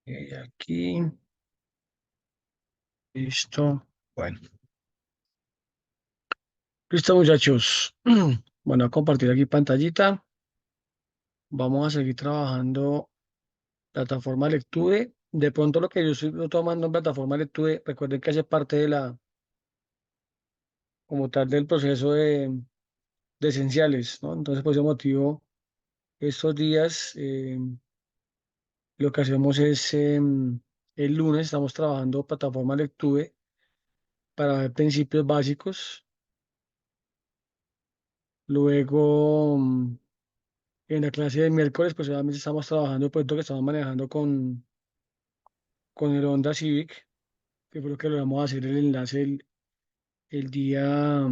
Aquí, listo. Bueno, listo, muchachos. Bueno, a compartir aquí pantallita. Vamos a seguir trabajando plataforma Lecture. De pronto lo que yo estoy tomando en plataforma Lecture, recuerden que hace parte de como tal, del proceso de esenciales, ¿no? Entonces, por ese motivo, estos días lo que hacemos es, el lunes estamos trabajando plataforma Lecture para ver principios básicos. Luego, en la clase de miércoles, pues obviamente estamos trabajando el proyecto que estamos manejando con el Honda Civic, que fue lo que logramos hacer el enlace el día,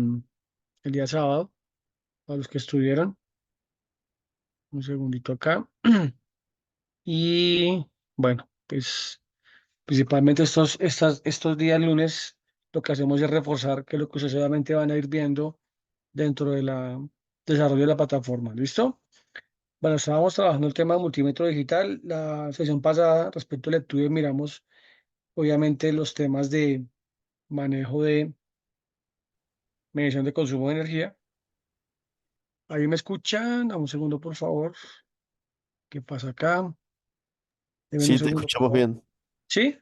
el día sábado, para los que estuvieron. Un segundito acá. Y bueno, pues principalmente estos días lunes, lo que hacemos es reforzar que lo que ustedes obviamente van a ir viendo dentro de la desarrollo de la plataforma. ¿Listo? Bueno, estábamos trabajando el tema de multímetro digital. La sesión pasada, respecto al lectura, miramos obviamente los temas de manejo de medición de consumo de energía. Ahí me escuchan. Dame un segundo, por favor. ¿Qué pasa acá? Deben un Sí, te segundo, por escuchamos favor. bien. ¿Sí?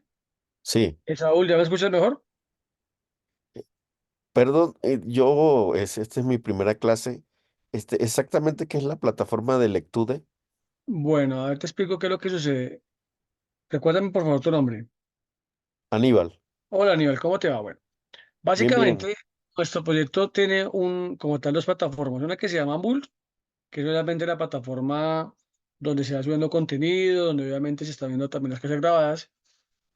Sí. Saúl, ¿ya me escuchas mejor? Perdón, esta es mi primera clase. Exactamente qué es la plataforma de Lectude. Bueno, a ver, te explico qué es lo que sucede. Recuérdame, por favor, tu nombre. Aníbal. Hola, Aníbal, ¿cómo te va? Bueno, Bien, bien. básicamente, nuestro proyecto tiene como tal, dos plataformas. Una que se llama Bull, que es obviamente la plataforma donde se va subiendo contenido, donde obviamente se está viendo también las clases grabadas.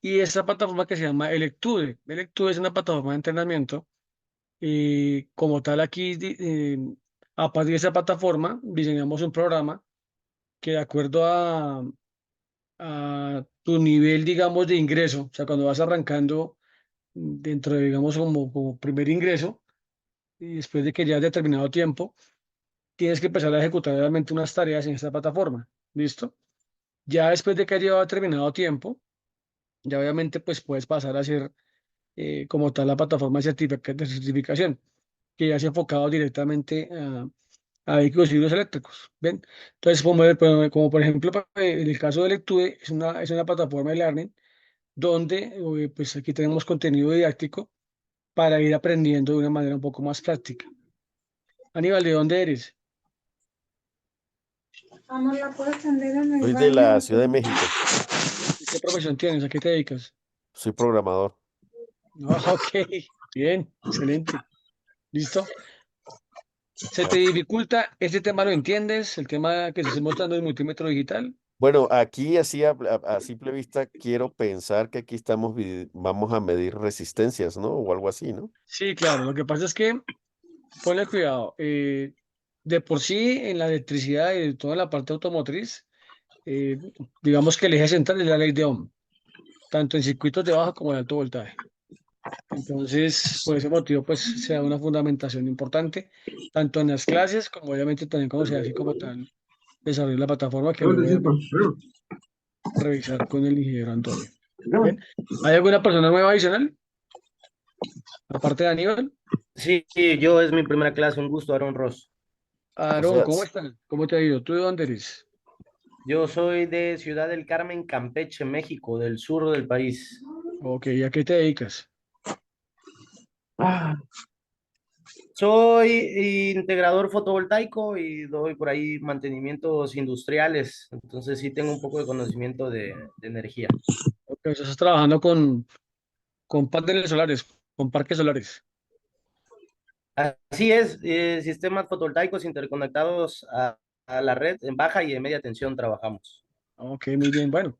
Y esta plataforma que se llama Electude. Electude es una plataforma de entrenamiento y como tal aquí, a partir de esa plataforma, diseñamos un programa que de acuerdo a tu nivel, digamos, de ingreso, o sea, cuando vas arrancando dentro de, digamos, como primer ingreso, y después de que ya has determinado tiempo, tienes que empezar a ejecutar realmente unas tareas en esta plataforma. ¿Listo? Ya después de que has llevado determinado tiempo, ya obviamente pues puedes pasar a hacer como tal la plataforma de certificación, que ya se ha enfocado directamente a vehículos híbridos eléctricos. ¿Ven? Entonces, como por ejemplo, en el caso de Lectue, es una plataforma de learning donde pues aquí tenemos contenido didáctico para ir aprendiendo de una manera un poco más práctica. Aníbal, ¿de dónde eres? Amor, ¿la puedo prender en el Soy de baño? la Ciudad de México. ¿Qué profesión tienes? ¿A qué te dedicas? Soy programador. Ah, ok, bien, excelente. ¿Listo? ¿Se te dificulta? ¿Este tema lo entiendes? ¿El tema que se está mostrando en multímetro digital? Bueno, aquí así a simple vista quiero pensar que aquí vamos a medir resistencias, ¿no? O algo así, ¿no? Sí, claro. Lo que pasa es que, ponle cuidado, de por sí en la electricidad y toda la parte automotriz, eh, digamos que el eje central es la ley de Ohm, tanto en circuitos de bajo como de alto voltaje. Entonces, por ese motivo, pues se da una fundamentación importante, tanto en las clases como obviamente también cuando se hace como tal desarrollo de la plataforma que luego voy a revisar con el ingeniero Antonio. ¿Bien? ¿Hay alguna persona nueva adicional? Aparte de Aníbal. Sí, yo es mi primera clase, un gusto, Aaron Ross. O Aarón, sea, ¿cómo están? ¿Cómo te ha ido? ¿Tú de dónde eres? Yo soy de Ciudad del Carmen, Campeche, México, del sur del país. Ok, ¿y a qué te dedicas? Soy integrador fotovoltaico y doy por ahí mantenimientos industriales, entonces sí tengo un poco de conocimiento de energía. Ok, estás trabajando con paneles solares, con parques solares. Así es, sistemas fotovoltaicos interconectados a la red en baja y en media tensión trabajamos. Ok, muy bien. Bueno,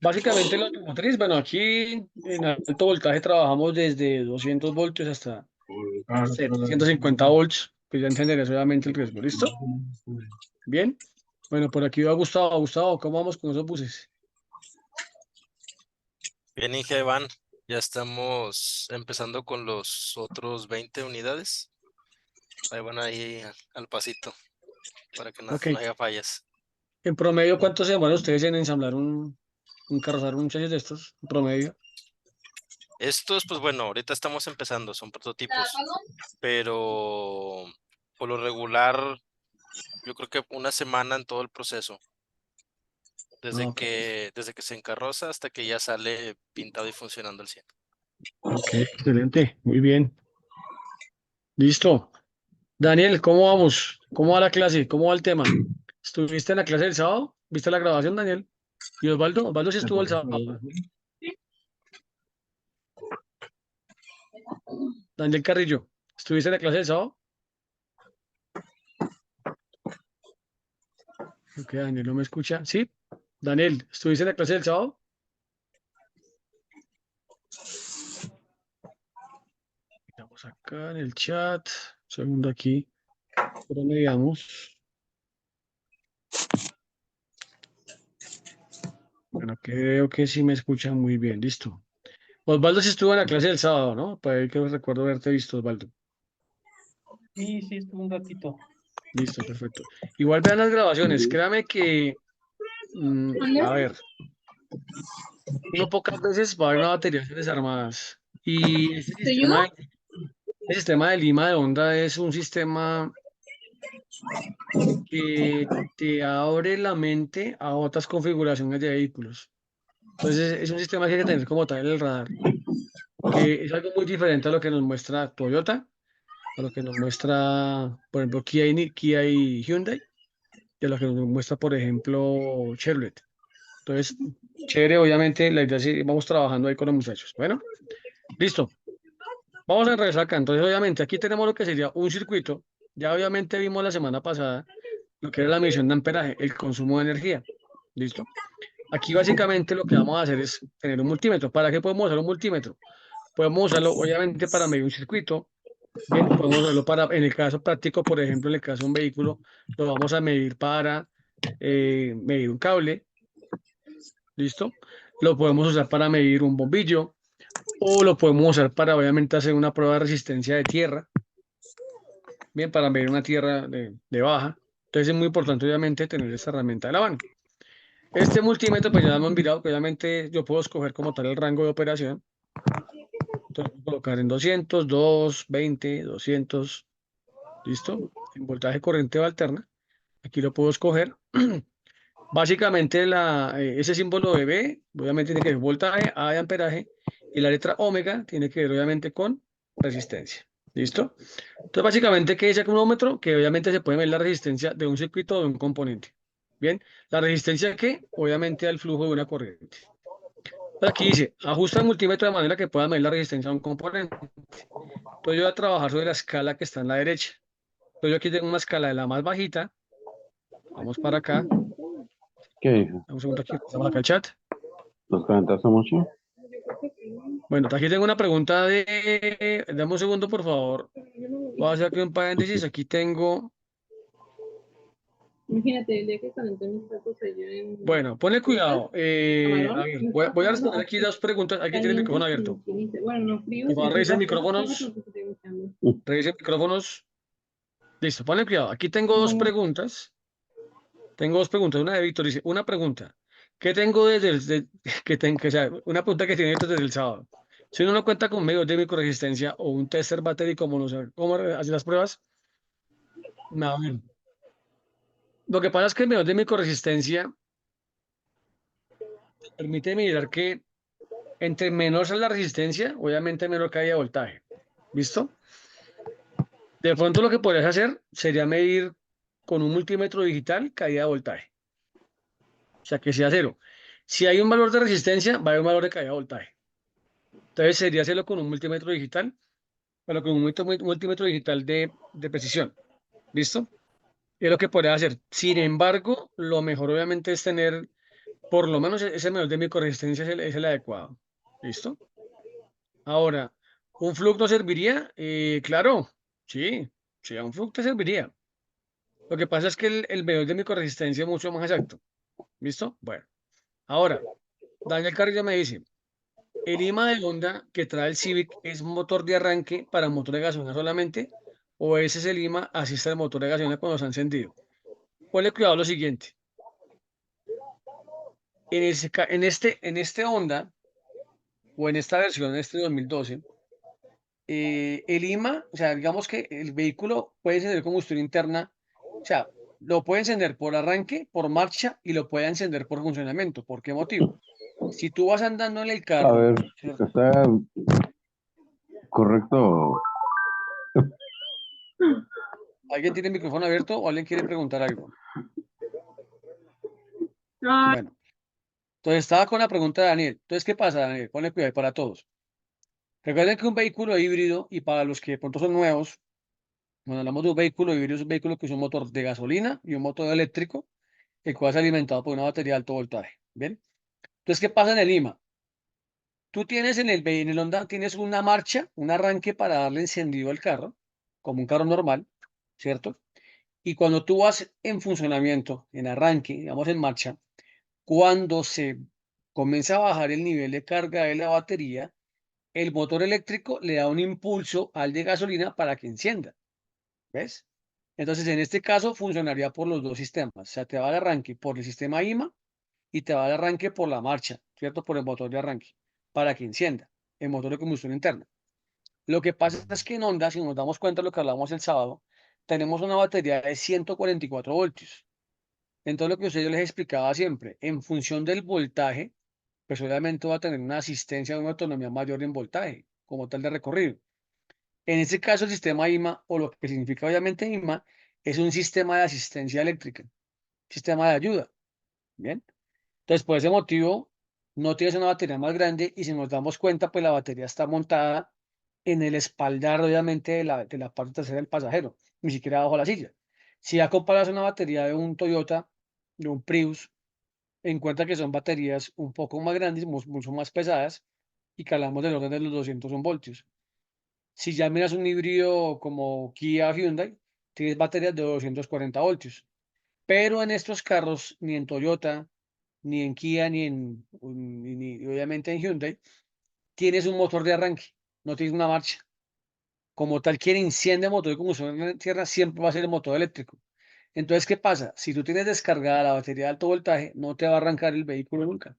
básicamente la automotriz, bueno, aquí en alto voltaje trabajamos desde 200 voltios hasta 750 volts, pues ya entenderás obviamente el riesgo. ¿Listo? Bien. Bueno, por aquí va Gustavo. Gustavo, ¿cómo vamos con esos buses? Bien, Inge, Iván, ya estamos empezando con los otros 20 unidades. Ahí van ahí al pasito para que no, Ok. no haya fallas. En promedio, ¿cuánto se demoran ustedes en ensamblar un un carrozal, un chasis de estos, promedio? Estos, pues bueno, ahorita estamos empezando, son prototipos, pero por lo regular, yo creo que una semana en todo el proceso, Ok, desde que se encarroza hasta que ya sale pintado y funcionando al 100. ok, excelente, muy bien. Listo. Daniel, ¿cómo vamos? ¿Cómo va la clase? ¿Cómo va el tema? ¿Estuviste en la clase del sábado? ¿Viste la grabación, Daniel? ¿Y Osvaldo? Osvaldo sí estuvo el sábado. Daniel Carrillo, ¿estuviste en la clase del sábado? Ok, Daniel no me escucha. ¿Sí? Daniel, ¿estuviste en la clase del sábado? Estamos acá en el chat. Un segundo aquí. Pero veamos. Bueno, creo que sí me escuchan muy bien. Listo. Osvaldo sí estuvo en la clase del sábado, ¿no? Para ahí que recuerdo haberte visto, Osvaldo. Sí, sí, estuvo un ratito. Listo, perfecto. Igual vean las grabaciones. Créame que, a ver, uno pocas veces va a ver una batería desarmadas. Y ese sistema de lima de onda es un sistema que te abre la mente a otras configuraciones de vehículos. Entonces, es un sistema que hay que tener como tal en el radar, que es algo muy diferente a lo que nos muestra Toyota, a lo que nos muestra, por ejemplo, Kia y Hyundai, y a lo que nos muestra, por ejemplo, Chevrolet. Entonces, chévere, obviamente, la idea es que vamos trabajando ahí con los muchachos. Bueno, listo. Vamos a regresar acá. Entonces, obviamente, aquí tenemos lo que sería un circuito. Ya obviamente vimos la semana pasada lo que era la medición de amperaje, el consumo de energía. ¿Listo? Aquí básicamente lo que vamos a hacer es tener un multímetro. ¿Para qué podemos usar un multímetro? Podemos usarlo obviamente para medir un circuito. Bien, podemos usarlo para, en el caso práctico, por ejemplo, en el caso de un vehículo, lo vamos a medir para medir un cable. ¿Listo? Lo podemos usar para medir un bombillo o lo podemos usar para obviamente hacer una prueba de resistencia de tierra. Bien, para medir una tierra de baja. Entonces es muy importante obviamente tener esta herramienta de la mano. Este multímetro, pues ya hemos mirado que obviamente yo puedo escoger como tal el rango de operación. Entonces, puedo colocar en 200, 2, 20, 200. ¿Listo? En voltaje corriente o alterna. Aquí lo puedo escoger. Básicamente ese símbolo de B, obviamente tiene que ver voltaje, A de amperaje, y la letra omega tiene que ver obviamente con resistencia. ¿Listo? Entonces, básicamente, ¿qué dice un ohmómetro? Que obviamente se puede medir la resistencia de un circuito o de un componente. Bien, la resistencia que obviamente al flujo de una corriente. Aquí dice, ajusta el multímetro de manera que pueda medir la resistencia a un componente. Entonces yo voy a trabajar sobre la escala que está en la derecha. Entonces yo aquí tengo una escala de la más bajita. Vamos para acá. ¿Qué dijo? Un segundo aquí, pasamos acá al chat. ¿Nos calentaste mucho? Bueno, aquí tengo una pregunta de... Dame un segundo, por favor. Voy a hacer aquí un paréntesis. Aquí tengo... Imagínate, el día que calenté mis tacos allá en... Bueno, ponle cuidado. A Camarón, ver, me voy a estaba responder aquí dos preguntas. Aquí tiene el micrófono abierto. Bueno, no frío. Por favor, revisen micrófonos. Revisen micrófonos. Listo, ponle cuidado. Aquí tengo dos preguntas. Tengo dos preguntas. Una de Víctor dice, una pregunta. ¿Qué tengo o sea, una pregunta que tiene desde el sábado? Si uno no cuenta con medios de microresistencia o un tester battery, ¿cómo hace las pruebas? No, a ver. Lo que pasa es que el medio de microresistencia permite mirar que entre menor es la resistencia, obviamente menor caída de voltaje. ¿Listo? De pronto lo que podrías hacer sería medir con un multímetro digital caída de voltaje. O sea, que sea cero. Si hay un valor de resistencia, va a haber un valor de caída de voltaje. Entonces sería hacerlo con un multímetro digital, pero con un multímetro digital de precisión. ¿Listo? Es lo que podría hacer. Sin embargo, lo mejor obviamente es tener por lo menos ese medidor de microresistencia es el adecuado. ¿Listo? Ahora, ¿un flux no serviría? Claro, sí, sí, a un flux te serviría. Lo que pasa es que el medidor de microresistencia es mucho más exacto. ¿Listo? Bueno, ahora, Daniel Carrillo me dice, ¿el IMA de Honda que trae el Civic es motor de arranque para motor de gasolina solamente? ¿O ese es el IMA asiste al motor de gasolina cuando se ha encendido? Ponle cuidado a lo siguiente. En este Honda, o en esta versión, en este 2012, el IMA, o sea, digamos que el vehículo puede encender combustión interna, o sea, lo puede encender por arranque, por marcha y lo puede encender por funcionamiento. ¿Por qué motivo? Si tú vas andando en el A carro, ver, ¿cierto? ¿está correcto? ¿Alguien tiene el micrófono abierto o alguien quiere preguntar algo? Ah, Bueno, entonces estaba con la pregunta de Daniel. Entonces, ¿qué pasa, Daniel? Ponle cuidado para todos. Recuerden que un vehículo híbrido, y para los que de pronto son nuevos, cuando hablamos de un vehículo híbrido, es un vehículo que usa un motor de gasolina y un motor eléctrico, el cual es alimentado por una batería de alto voltaje. ¿Bien? Entonces, ¿qué pasa en el IMA? Tú tienes en el Honda, tienes una marcha, un arranque para darle encendido al carro, como un carro normal, ¿cierto? Y cuando tú vas en funcionamiento, en arranque, digamos en marcha, cuando se comienza a bajar el nivel de carga de la batería, el motor eléctrico le da un impulso al de gasolina para que encienda. ¿Ves? Entonces, en este caso, funcionaría por los dos sistemas. O sea, te va de arranque por el sistema IMA y te va de arranque por la marcha, ¿cierto? Por el motor de arranque, para que encienda el motor de combustión interna. Lo que pasa es que en Honda, si nos damos cuenta de lo que hablamos el sábado, tenemos una batería de 144 voltios. Entonces, lo que yo les explicaba siempre, en función del voltaje, pues obviamente va a tener una asistencia, una autonomía mayor en voltaje, como tal de recorrido. En este caso, el sistema IMA, o lo que significa obviamente IMA, es un sistema de asistencia eléctrica, sistema de ayuda. Bien. Entonces, por ese motivo, no tienes una batería más grande y si nos damos cuenta, pues la batería está montada en el espaldar, obviamente, de la parte trasera del pasajero, ni siquiera bajo la silla. Si ya comparas una batería de un Toyota, de un Prius, en cuenta que son baterías un poco más grandes, mucho más pesadas, y que hablamos del orden de los 201 voltios. Si ya miras un híbrido como Kia o Hyundai, tienes baterías de 240 voltios. Pero en estos carros, ni en Toyota, ni en Kia, ni obviamente en Hyundai, tienes un motor de arranque, no tienes una marcha. Como tal, quien enciende el motor de combustión en tierra siempre va a ser el motor eléctrico. Entonces, ¿qué pasa? Si tú tienes descargada la batería de alto voltaje, no te va a arrancar el vehículo nunca.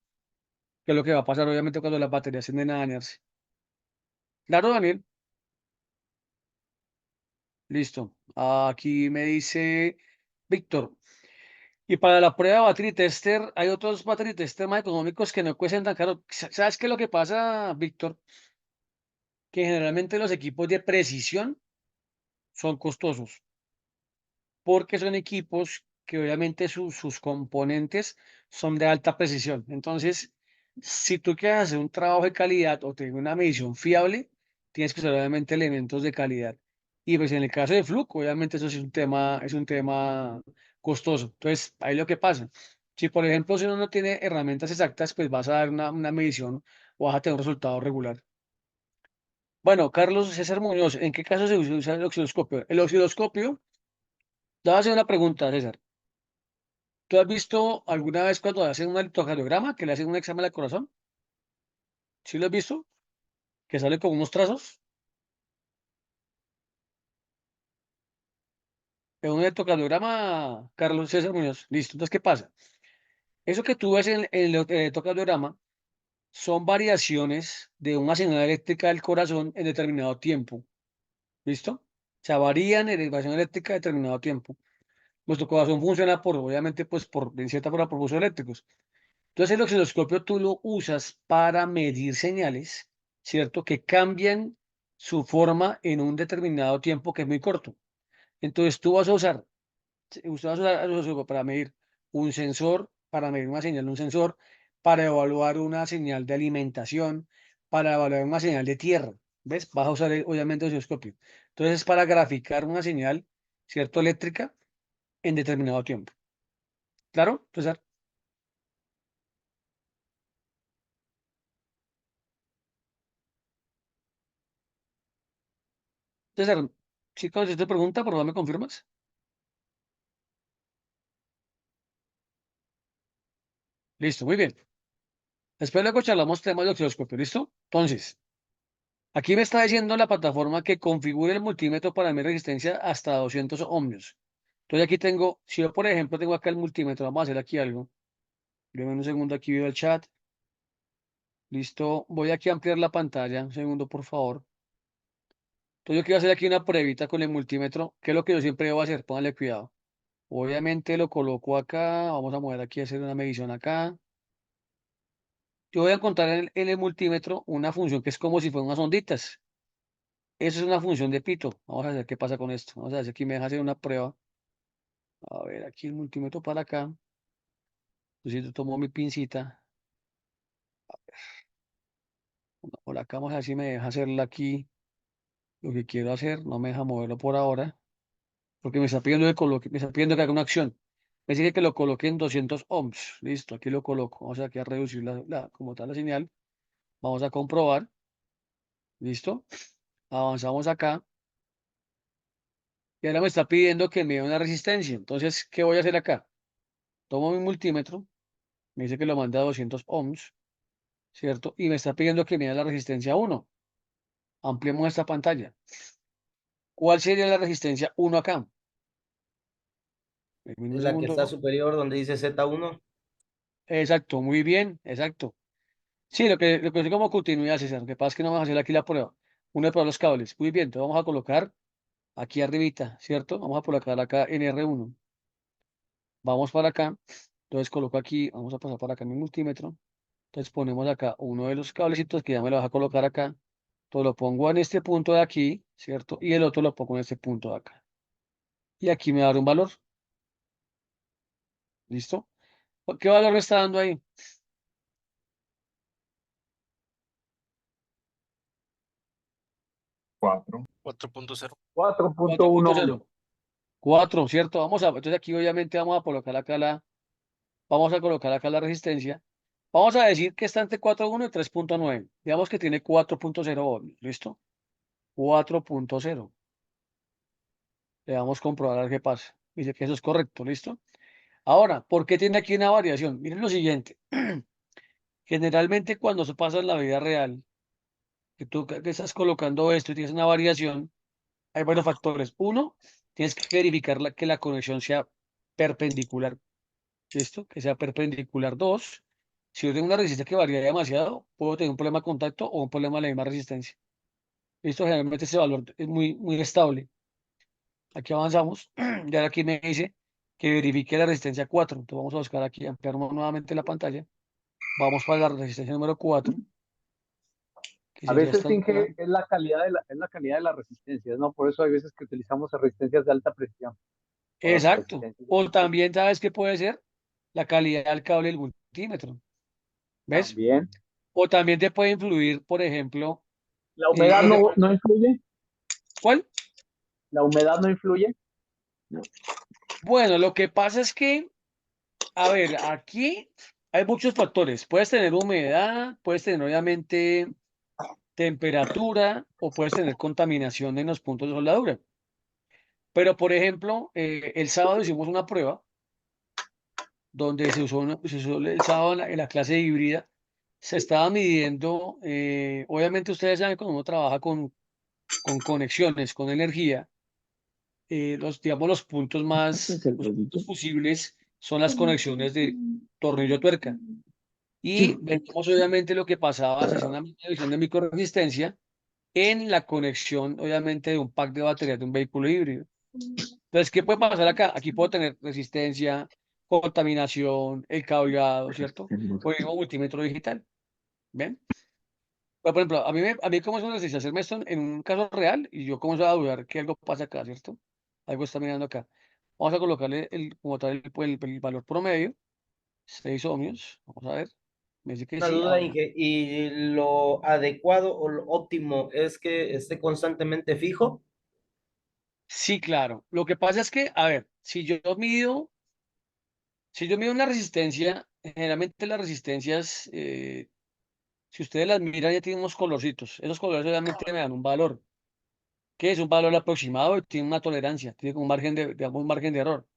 Que es lo que va a pasar, obviamente, cuando las baterías tienden a dañarse. Claro, Daniel. Listo. Aquí me dice Víctor. Y para la prueba de battery tester, hay otros battery tester más económicos que no cuestan tan caro. ¿Sabes qué es lo que pasa, Víctor? Que generalmente los equipos de precisión son costosos, porque son equipos que obviamente sus componentes son de alta precisión. Entonces, si tú quieres hacer un trabajo de calidad o tener una medición fiable, tienes que usar obviamente elementos de calidad. Y pues en el caso de Fluke, obviamente eso sí es un tema costoso. Entonces, ahí lo que pasa. Si por ejemplo, si uno no tiene herramientas exactas, pues vas a dar una medición o vas a tener un resultado regular. Bueno, Carlos César Muñoz, ¿en qué caso se usa el osciloscopio? El osciloscopio, te voy a hacer una pregunta, César. ¿Tú has visto alguna vez cuando hacen un electrocardiograma que le hacen un examen al corazón? ¿Sí lo has visto? Que sale con unos trazos. En un electrocardiograma, Carlos César Muñoz. Listo. Entonces, ¿qué pasa? Eso que tú ves en el electrocardiograma son variaciones de una señal eléctrica del corazón en determinado tiempo. ¿Listo? O sea, varían en elevación eléctrica en determinado tiempo. Nuestro corazón funciona por, obviamente, pues por, en cierta forma, por pulsos eléctricos. Entonces, el osciloscopio tú lo usas para medir señales, ¿cierto? Que cambian su forma en un determinado tiempo que es muy corto. Entonces, usted va a usar el osciloscopio para medir un sensor, para medir una señal de un sensor, para evaluar una señal de alimentación, para evaluar una señal de tierra. ¿Ves? Vas a usar, obviamente, el osciloscopio. Entonces, es para graficar una señal, ¿cierto? Eléctrica en determinado tiempo. ¿Claro? Entonces, César, si conoces esta pregunta, por favor, ¿me confirmas? Listo, muy bien. Después luego charlamos temas de osciloscopio, ¿listo? Entonces, aquí me está diciendo la plataforma que configure el multímetro para mi resistencia hasta 200 ohmios. Entonces aquí tengo, si yo por ejemplo tengo acá el multímetro, vamos a hacer aquí algo. Deme un segundo, aquí veo el chat. Listo. Voy aquí a ampliar la pantalla. Un segundo, por favor. Entonces yo quiero hacer aquí una pruebita con el multímetro, que es lo que yo siempre debo hacer. Póngale cuidado. Obviamente lo coloco acá. Vamos a mover aquí a hacer una medición acá. Yo voy a encontrar en el multímetro una función que es como si fueran unas onditas. Eso es una función de pito. Vamos a ver qué pasa con esto. Vamos a ver si aquí me deja hacer una prueba. A ver, aquí el multímetro para acá. Entonces yo tomo mi pincita. Por acá vamos a ver si me deja hacerla aquí. Lo que quiero hacer. No me deja moverlo por ahora. Porque me está pidiendo me está pidiendo que haga una acción. Me dice que lo coloque en 200 ohms. Listo, aquí lo coloco. Vamos aquí a reducir como tal la señal. Vamos a comprobar. Listo. Avanzamos acá. Y ahora me está pidiendo que me dé una resistencia. Entonces, ¿qué voy a hacer acá? Tomo mi multímetro. Me dice que lo manda a 200 ohms. ¿Cierto? Y me está pidiendo que me dé la resistencia 1. Ampliemos esta pantalla. ¿Cuál sería la resistencia 1 acá? En un La que está segundo. superior donde dice Z1. Exacto, muy bien, exacto. Sí, lo que es como continuidad, César. Lo que pasa es que no vamos a hacer aquí la prueba. Uno de los cables. Muy bien, entonces vamos a colocar aquí arribita, ¿cierto? Vamos a colocar acá en R1. Vamos para acá. Entonces coloco aquí, vamos a pasar para acá en mi multímetro. Entonces ponemos acá uno de los cablecitos que ya me lo vas a colocar acá. Entonces lo pongo en este punto de aquí, ¿cierto? Y el otro lo pongo en este punto de acá. Y aquí me va a dar un valor. ¿Listo? ¿Qué valor me está dando ahí? 4.0. 4.0. 4, ¿cierto? Entonces aquí obviamente vamos a colocar acá la resistencia. Vamos a decir que está entre 4.1 y 3.9. Digamos que tiene 4.0 ohms. ¿Listo? 4.0. Le vamos a comprobar a ver qué pasa. Dice que eso es correcto. ¿Listo? Ahora, ¿por qué tiene aquí una variación? Miren lo siguiente. Generalmente cuando se pasa en la vida real, que estás colocando esto y tienes una variación, hay varios factores. Uno, tienes que verificar que la conexión sea perpendicular. ¿Listo? Que sea perpendicular. Dos, si yo tengo una resistencia que varía demasiado, puedo tener un problema de contacto o un problema de la misma resistencia. ¿Listo? Generalmente ese valor es muy, muy estable. Aquí avanzamos. Y ahora aquí me dice que verifique la resistencia 4. Entonces vamos a buscar aquí, ampliamos nuevamente la pantalla. Vamos para la resistencia número 4, que A sería veces, esta de acá. Inge, es la calidad de las resistencias, ¿no? Por eso hay veces que utilizamos resistencias de alta presión. O las Exacto. resistencias O también, ¿sabes qué puede ser? La calidad del cable del multímetro. ¿Ves? también. O también te puede influir, por ejemplo, ¿La humedad lo que no influye? ¿cuál? ¿La humedad no influye? Bueno, lo que pasa es que, a ver, aquí hay muchos factores. Puedes tener humedad, puedes tener obviamente temperatura o puedes tener contaminación en los puntos de soldadura. Pero, por ejemplo, el sábado hicimos una prueba donde se usó el sábado en la clase híbrida. Se estaba midiendo, obviamente ustedes saben cuando uno trabaja con conexiones, con energía, digamos, los puntos fusibles son las conexiones de tornillo-tuerca. Y vemos obviamente lo que pasaba, se hacía una medición de microresistencia en la conexión, obviamente, de un pack de baterías de un vehículo híbrido. Entonces, ¿qué puede pasar acá? Aquí puedo tener resistencia, contaminación, el cableado, ¿cierto? O el mismo multímetro digital. ¿Ven? Pero, por ejemplo, a mí como es una resistencia hacerme esto en un caso real y yo comienzo a dudar que algo pasa acá, ¿cierto? Algo está mirando acá. Vamos a colocarle como tal el valor promedio, 6 ohmios. Vamos a ver. Me dice que Una sí. duda, Ahora, Inge, ¿y lo adecuado o lo óptimo es que esté constantemente fijo? sí, claro. Lo que pasa es que, a ver, si yo mido una resistencia, generalmente las resistencias, si ustedes las miran, ya tienen unos colorcitos. Esos colores obviamente me dan un valor, que es un valor aproximado y tiene una tolerancia, tiene como un margen digamos, un margen de error.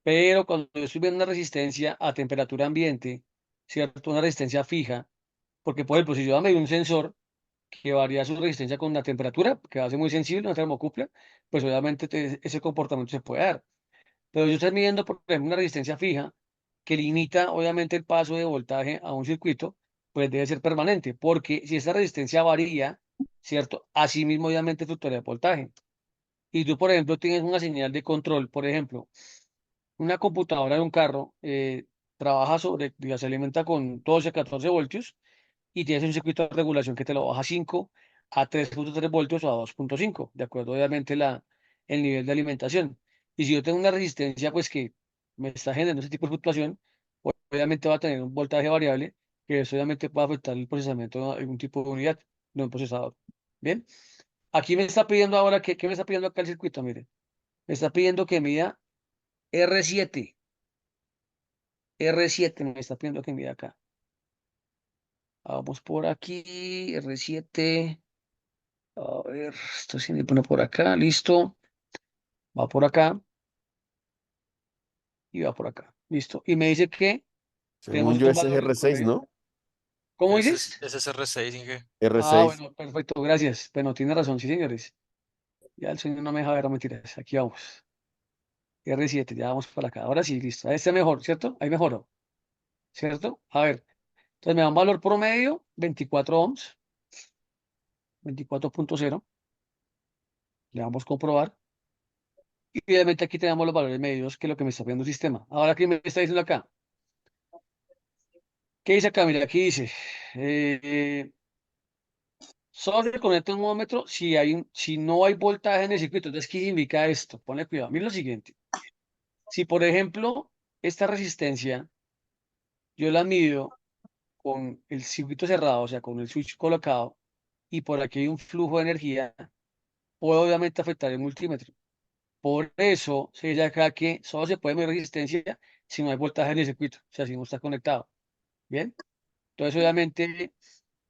Pero cuando yo estoy viendo una resistencia a temperatura ambiente, ¿cierto? Una resistencia fija, porque por ejemplo, si yo medir un sensor que varía su resistencia con la temperatura, que va a ser muy sensible, una termocupla, pues obviamente ese comportamiento se puede dar. Pero yo estoy midiendo, por ejemplo, una resistencia fija, que limita obviamente el paso de voltaje a un circuito, pues debe ser permanente, porque si esa resistencia varía, ¿cierto? Así mismo obviamente fluctuaría el voltaje. Y tú, por ejemplo, tienes una señal de control, por ejemplo, una computadora de un carro trabaja se alimenta con 12, 14 voltios y tienes un circuito de regulación que te lo baja a 5, a 3.3 voltios o a 2.5, de acuerdo obviamente el nivel de alimentación. Y si yo tengo una resistencia pues que me está generando ese tipo de fluctuación, obviamente va a tener un voltaje variable que eso obviamente puede afectar el procesamiento de algún tipo de unidad de un procesador. Bien, aquí me está pidiendo ahora, ¿qué me está pidiendo acá el circuito? Mire, me está pidiendo que mida R7, R7 me está pidiendo que mida acá. Vamos por aquí, R7. A ver, esto sí me pone por acá, listo. Va por acá y va por acá, listo. Y me dice que tenemos Según yo, estos ese es valores por R6, medio. ¿no? ¿Cómo Ese dices? es R6, Inge. Ah, R6. bueno, perfecto, gracias. Bueno, tiene razón, sí, señores. Ya el señor no me deja ver mentiras. Aquí vamos. R7, ya vamos para acá. Ahora sí, listo. Este mejor, ¿cierto? Ahí mejoró, ¿cierto? A ver, entonces me da un valor promedio, 24 ohms, 24.0. Le damos a comprobar. Y obviamente aquí tenemos los valores medios, que es lo que me está pidiendo el sistema. Ahora, ¿qué me está diciendo acá? ¿Qué dice acá? Mira, aquí dice, eh, solo se conecta un ohmómetro si no hay voltaje en el circuito. Entonces, ¿qué significa esto? Ponle cuidado. Mira lo siguiente. Si, por ejemplo, esta resistencia yo la mido con el circuito cerrado, o sea, con el switch colocado, y por aquí hay un flujo de energía, puede obviamente afectar el multímetro. Por eso se dice acá que solo se puede medir resistencia si no hay voltaje en el circuito, o sea, si no está conectado. ¿Bien? Entonces, obviamente,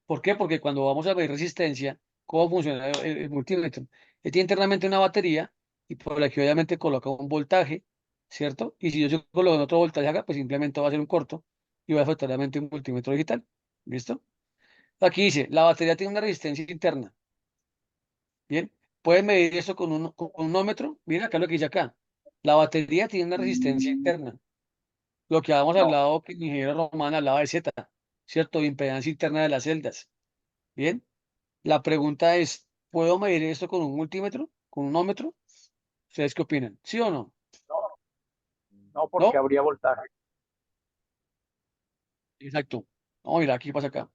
¿por qué? Porque cuando vamos a medir resistencia, ¿cómo funciona el multímetro? Él tiene internamente una batería y por aquí obviamente coloca un voltaje, ¿cierto? Y si yo coloco otro voltaje acá, pues simplemente va a ser un corto y va a afectar obviamente un multímetro digital. ¿Listo? Aquí dice, la batería tiene una resistencia interna. Bien, pueden medir eso con un ómetro. Mira acá lo que dice acá. La batería tiene una resistencia interna. Lo que habíamos hablado, que el ingeniero Román hablaba de Z, ¿cierto? Impedancia interna de las celdas. Bien, la pregunta es, ¿puedo medir esto con un multímetro? ¿Con un ómetro? ¿Ustedes qué opinan? ¿Sí o no? No, porque ¿No? habría voltaje. Exacto. Vamos a mirar, aquí pasa acá. O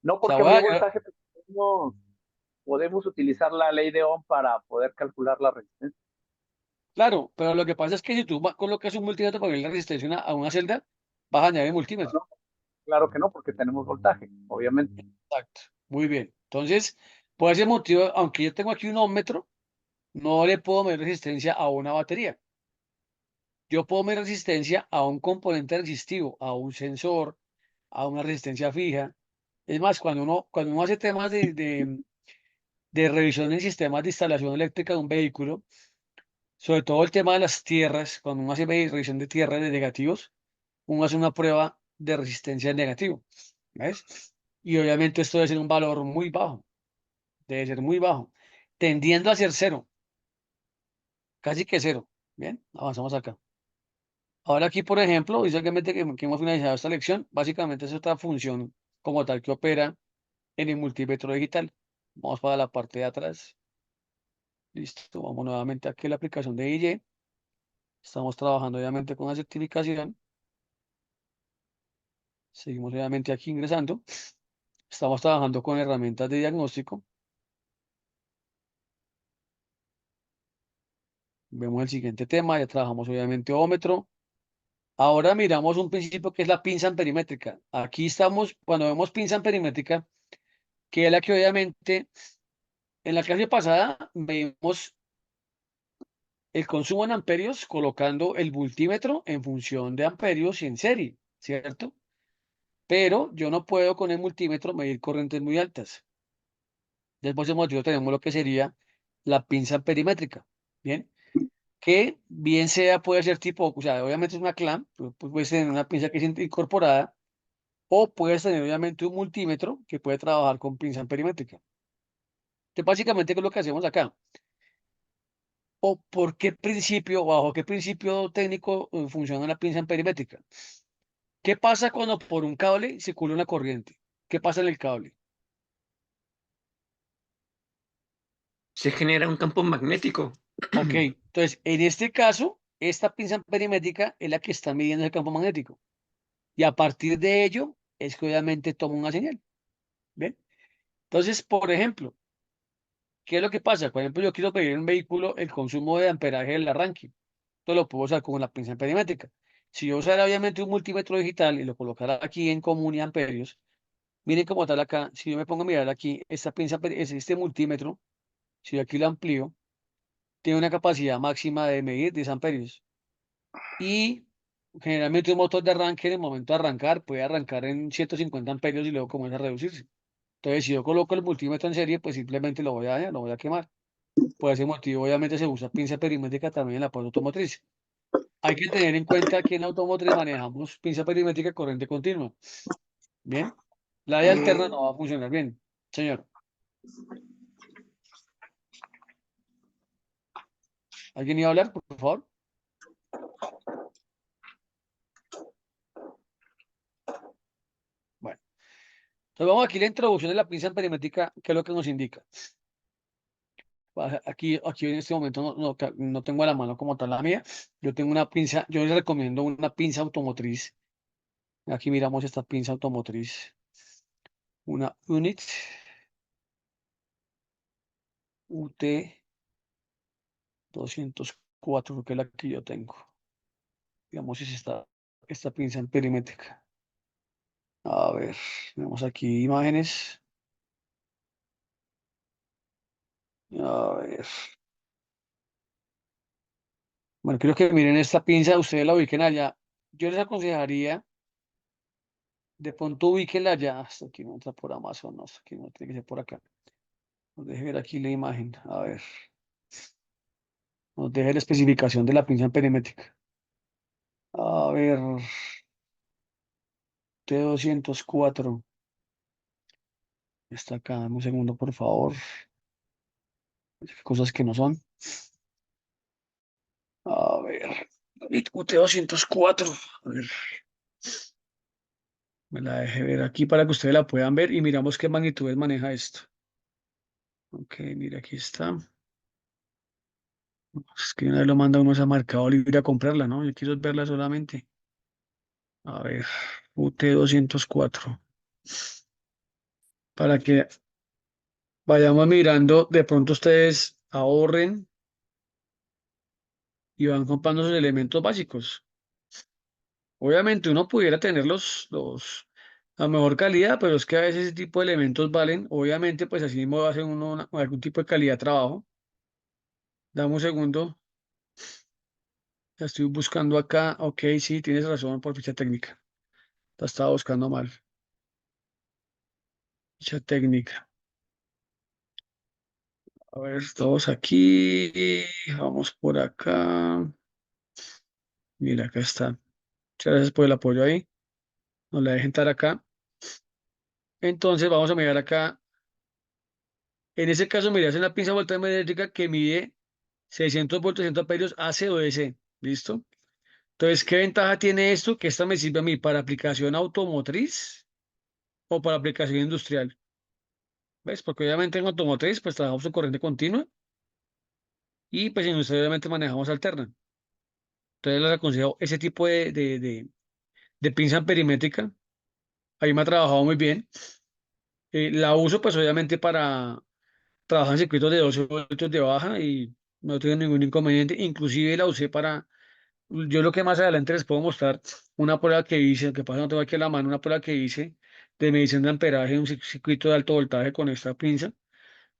No, sea, porque habría voltaje, pero podemos utilizar la ley de Ohm para poder calcular la resistencia. claro, pero lo que pasa es que si tú colocas un multímetro para medir la resistencia a una celda, vas a añadir el multímetro. No, claro que no, porque tenemos voltaje, obviamente. Exacto. Muy bien. Entonces, por ese motivo, aunque yo tengo aquí un ómetro, no le puedo medir resistencia a una batería. Yo puedo medir resistencia a un componente resistivo, a un sensor, a una resistencia fija. Es más, cuando uno hace temas de revisión en sistemas de instalación eléctrica de un vehículo, sobre todo el tema de las tierras, cuando uno hace revisión de tierras de negativos, uno hace una prueba de resistencia al negativo. ¿Ves? Y obviamente esto debe ser un valor muy bajo, debe ser muy bajo, tendiendo a ser cero, casi que cero. Bien, avanzamos acá. Ahora aquí, por ejemplo, dice que hemos finalizado esta lección. Básicamente es otra función como tal que opera en el multímetro digital. Vamos para la parte de atrás. Listo, vamos nuevamente aquí a la aplicación de IE. Estamos trabajando obviamente con la certificación. Seguimos obviamente aquí ingresando. Estamos trabajando con herramientas de diagnóstico. Vemos el siguiente tema. Ya trabajamos obviamente ómetro. Ahora miramos un principio que es la pinza amperimétrica. Aquí estamos, cuando vemos pinza amperimétrica, que es la que obviamente en la clase pasada vimos el consumo en amperios colocando el multímetro en función de amperios y en serie, ¿cierto? Pero yo no puedo con el multímetro medir corrientes muy altas. Después de motivo tenemos lo que sería la pinza perimétrica, ¿bien? Que bien sea, puede ser tipo, o sea, obviamente es una clamp, pues puedes tener una pinza que es incorporada, o puedes tener obviamente un multímetro que puede trabajar con pinza perimétrica. Entonces, básicamente, ¿qué es lo que hacemos acá? ¿O por qué principio, bajo qué principio técnico funciona la pinza perimétrica? ¿Qué pasa cuando por un cable circula una corriente? ¿Qué pasa en el cable? Se genera un campo magnético. Ok, entonces en este caso, esta pinza perimétrica es la que está midiendo el campo magnético. Y a partir de ello es que obviamente toma una señal. ¿Ven? Entonces, por ejemplo, ¿qué es lo que pasa? Por ejemplo, yo quiero pedir en un vehículo el consumo de amperaje del arranque. Entonces lo puedo usar con la pinza perimétrica. Si yo usara obviamente un multímetro digital y lo colocara aquí en común y amperios, miren cómo tal acá, si yo me pongo a mirar aquí, esta pinza, este multímetro, si yo aquí lo amplío, tiene una capacidad máxima de medir 10 amperios. Y generalmente un motor de arranque en el momento de arrancar puede arrancar en 150 amperios y luego comienza a reducirse. Entonces, si yo coloco el multímetro en serie, pues simplemente lo voy a dañar, lo voy a quemar. Por ese motivo, obviamente, se usa pinza perimétrica también en la parte automotriz. Hay que tener en cuenta que en la automotriz manejamos pinza perimétrica corriente continua. Bien, la de alterna no va a funcionar bien, señor. ¿Alguien iba a hablar, por favor? Bueno, entonces vamos aquí a la introducción de la pinza perimétrica, ¿qué es lo que nos indica? Aquí en este momento no tengo a la mano como tal la mía. Yo tengo una pinza, yo les recomiendo una pinza automotriz. Aquí miramos esta pinza automotriz. Una Unit UT 204, que es la que yo tengo. Digamos, es esta pinza en perimétrica. A ver, tenemos aquí imágenes. A ver. Bueno, quiero que miren esta pinza, ustedes la ubiquen allá. Yo les aconsejaría, de pronto ubíquenla allá. Hasta aquí no entra por Amazon, no, hasta aquí no tiene que ser por acá. Nos deje ver aquí la imagen. A ver. Nos deje la especificación de la pinza perimétrica. A ver. T204. Está acá. Dame un segundo, por favor. Cosas que no son. A ver. T204. A ver. Me la deje ver aquí para que ustedes la puedan ver y miramos qué magnitudes maneja esto. Ok, mira, aquí está. Es que una vez lo manda uno a Mercado Libre a comprarla, ¿no? Yo quiero verla solamente. A ver, UT204. Para que vayamos mirando, de pronto ustedes ahorren y van comprando sus elementos básicos. Obviamente uno pudiera tener la mejor calidad, pero es que a veces ese tipo de elementos valen. Obviamente, pues así mismo hace uno algún tipo de calidad de trabajo. Dame un segundo. La estoy buscando acá. Ok, sí, tienes razón por ficha técnica. La estaba buscando mal. Ficha técnica. A ver, todos aquí. Vamos por acá. Mira, acá está. Muchas gracias por el apoyo ahí. No la dejen estar acá. Entonces vamos a mirar acá. En ese caso, mira, es una pinza voltamétrica que mide 600 voltios, 200 amperios AC o DC. ¿Listo? Entonces, ¿qué ventaja tiene esto? Que esta me sirve a mí para aplicación automotriz o para aplicación industrial. ¿Ves? Porque obviamente en automotriz, pues trabajamos con corriente continua y pues en industrial obviamente manejamos alterna. Entonces les aconsejo ese tipo de pinza perimétrica. Ahí me ha trabajado muy bien. La uso pues obviamente para trabajar en circuitos de 12 voltios de baja y no tengo ningún inconveniente. Inclusive la usé para, yo lo que más adelante les puedo mostrar, una prueba que hice, que pasa no tengo aquí a la mano, una prueba que hice de medición de amperaje en un circuito de alto voltaje con esta pinza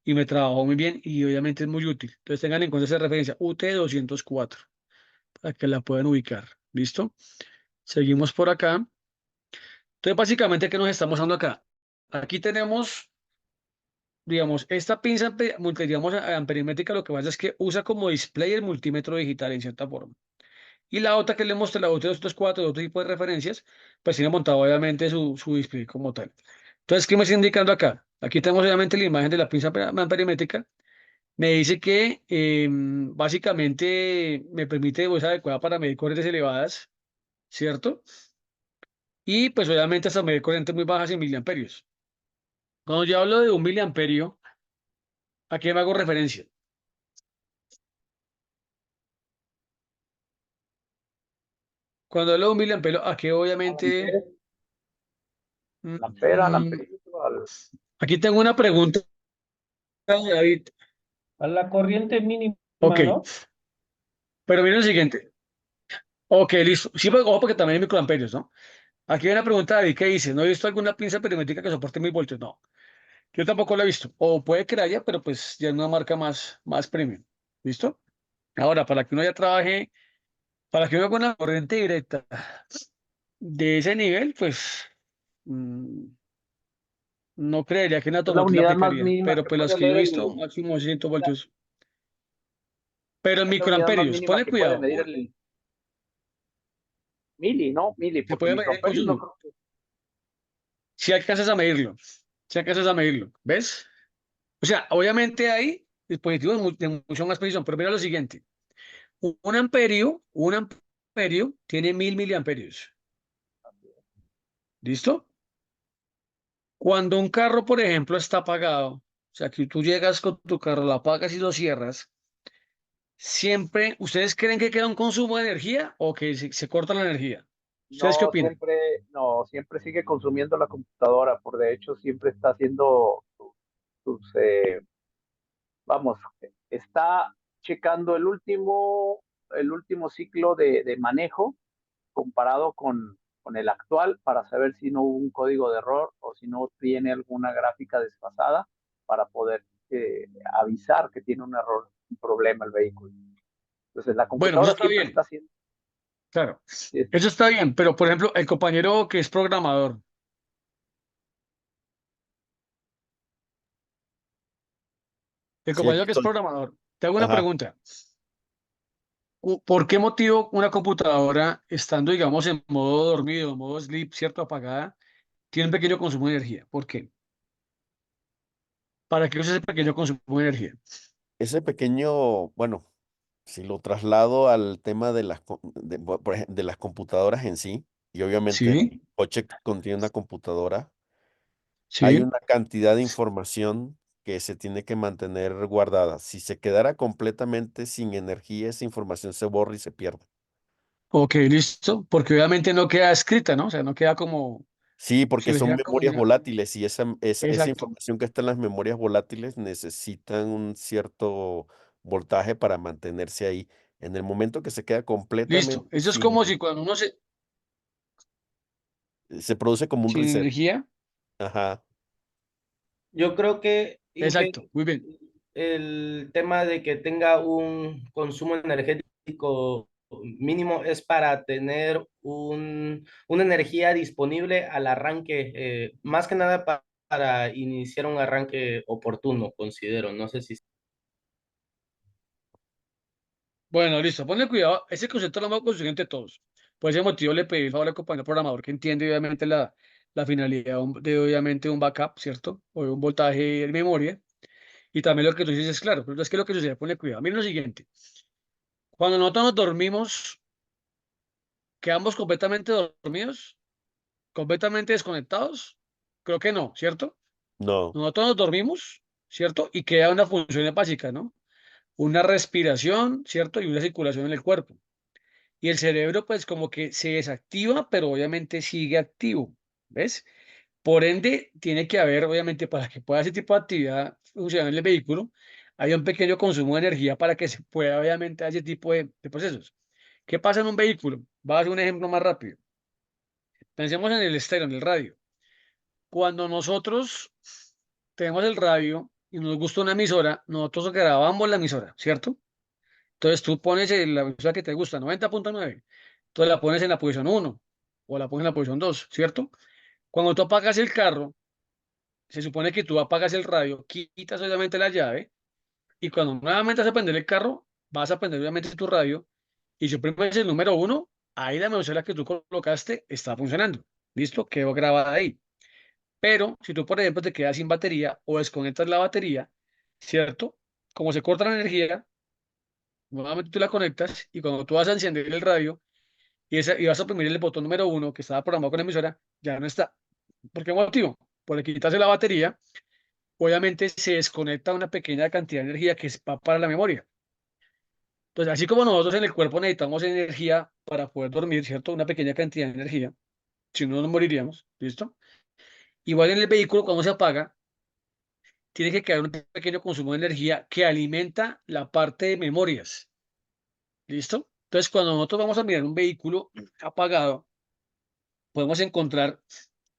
y me trabajó muy bien y obviamente es muy útil. Entonces tengan en cuenta esa referencia, UT204, para que la puedan ubicar. ¿Listo? Seguimos por acá. Entonces básicamente, ¿qué nos estamos dando acá? Aquí tenemos, digamos, esta pinza, digamos, amperimétrica, lo que pasa es que usa como display el multímetro digital en cierta forma. Y la otra que le mostré, la UT204, de otro tipo de referencias, pues tiene montado obviamente su display como tal. Entonces, ¿qué me está indicando acá? Aquí tenemos obviamente la imagen de la pinza amperimétrica Me dice que básicamente me permite voz adecuada para medir corrientes elevadas, ¿cierto? Y pues obviamente hasta medir corrientes muy bajas en miliamperios. Cuando yo hablo de un miliamperio, ¿a qué me hago referencia? Cuando hablo de un miliamperio, a qué obviamente... mm, Ampera, al mm, amperito, al... aquí tengo una pregunta, David. A la corriente mínima, Ok, ¿no? pero miren lo siguiente. Ok, listo. Sí, ojo, porque también hay microamperios, ¿no? Aquí hay una pregunta, David, ¿qué dice? ¿No he visto alguna pinza perimétrica que soporte 1000 voltios? No, yo tampoco la he visto. O puede que la haya, pero pues ya es una marca más premium. ¿Listo? Ahora, para que uno ya trabaje, para que uno haga una corriente directa de ese nivel, pues no creería que en Es la automotriz la unidad más aplicaría. mínima Pero que pues las puede que yo he leer visto, máximo 600 voltios. Pero en es la unidad más microamperios, mínima ponle que puede cuidado. medir el mili, ¿no? Mili, Se porque puede medir el microamperios no consumo. creo que... Si alcanzas a medirlo, si alcanzas a medirlo, ¿ves? O sea, obviamente hay dispositivos de mucha más precisión, pero mira lo siguiente. Un amperio tiene 1000 miliamperios. ¿Listo? Cuando un carro, por ejemplo, está apagado, o sea, que tú llegas con tu carro, lo apagas y lo cierras, siempre, ¿ustedes creen que queda un consumo de energía o que se corta la energía? ¿Ustedes qué No, opinan? siempre sigue consumiendo la computadora, por de hecho siempre está haciendo sus, vamos, está checando el último ciclo de manejo comparado con el actual para saber si no hubo un código de error o si no tiene alguna gráfica desfasada para poder avisar que tiene un error, un problema el vehículo. Entonces la Bueno, eso computadora está siempre está bien, haciendo... claro. Eso está bien, pero por ejemplo, el compañero que es programador, el Sí, aquí compañero que es estoy. programador, te hago una Ajá. pregunta. ¿Por qué motivo una computadora, estando, digamos, en modo dormido, en modo sleep, cierto, apagada, tiene un pequeño consumo de energía? ¿Por qué? ¿Para qué usa ese pequeño consumo de energía? Ese pequeño, bueno, si lo traslado al tema de de las computadoras en sí, y obviamente Sí, el coche contiene una computadora, hay sí. una cantidad de información que se tiene que mantener guardada. Si se quedara completamente sin energía, esa información se borra y se pierde. Ok, listo. Porque obviamente no queda escrita, ¿no? O sea, no queda como, Sí, si porque lo son hiciera como memorias una... volátiles y esa Exacto. información que está en las memorias volátiles necesitan un cierto voltaje para mantenerse ahí. En el momento que se queda Listo. completamente Eso es como si sin, cuando uno se produce como un sin reset. energía. Ajá. Yo creo que, Inge, Exacto, muy bien. el tema de que tenga un consumo energético mínimo es para tener una energía disponible al arranque, más que nada para iniciar un arranque oportuno, considero. No sé si... Bueno, listo. Ponle cuidado. Ese concepto lo vamos a construir entre todos. Por ese motivo le pedí el favor al compañero programador que entiende obviamente la finalidad de obviamente un backup, ¿cierto? O de un voltaje de memoria. Y también lo que tú dices es claro, pero es que lo que sucede, ponle cuidado. Miren lo siguiente. Cuando nosotros nos dormimos, quedamos completamente dormidos, completamente desconectados. Creo que no, ¿cierto? No. Nosotros nos dormimos, ¿cierto? Y queda una función básica, ¿no? Una respiración, ¿cierto? Y una circulación en el cuerpo. Y el cerebro, pues, como que se desactiva, pero obviamente sigue activo, ¿ves? Por ende, tiene que haber, obviamente, para que pueda ese tipo de actividad funcionar en el vehículo, hay un pequeño consumo de energía para que se pueda, obviamente, hacer ese tipo de procesos. ¿Qué pasa en un vehículo? Voy a hacer un ejemplo más rápido. Pensemos en el estéreo, en el radio. Cuando nosotros tenemos el radio y nos gusta una emisora, nosotros grabamos la emisora, ¿cierto? Entonces tú pones la emisora que te gusta, 90.9. Entonces la pones en la posición 1 o la pones en la posición 2, ¿cierto? Cuando tú apagas el carro, se supone que tú apagas el radio, quitas obviamente la llave y cuando nuevamente vas a prender el carro, vas a prender obviamente tu radio y si oprimes el número 1, ahí la emisora que tú colocaste está funcionando. ¿Listo? Quedó grabada ahí. Pero si tú, por ejemplo, te quedas sin batería o desconectas la batería, ¿cierto? como se corta la energía, nuevamente tú la conectas y cuando tú vas a encender el radio y vas a oprimir el botón número 1 que estaba programado con la emisora, ya no está. ¿Por qué motivo? Porque quitarse la batería, obviamente se desconecta una pequeña cantidad de energía que va para la memoria. Entonces, así como nosotros en el cuerpo necesitamos energía para poder dormir, ¿cierto? Una pequeña cantidad de energía, si no nos moriríamos, ¿listo? Igual en el vehículo, cuando se apaga, tiene que quedar un pequeño consumo de energía que alimenta la parte de memorias, ¿listo? Entonces, cuando nosotros vamos a mirar un vehículo apagado, podemos encontrar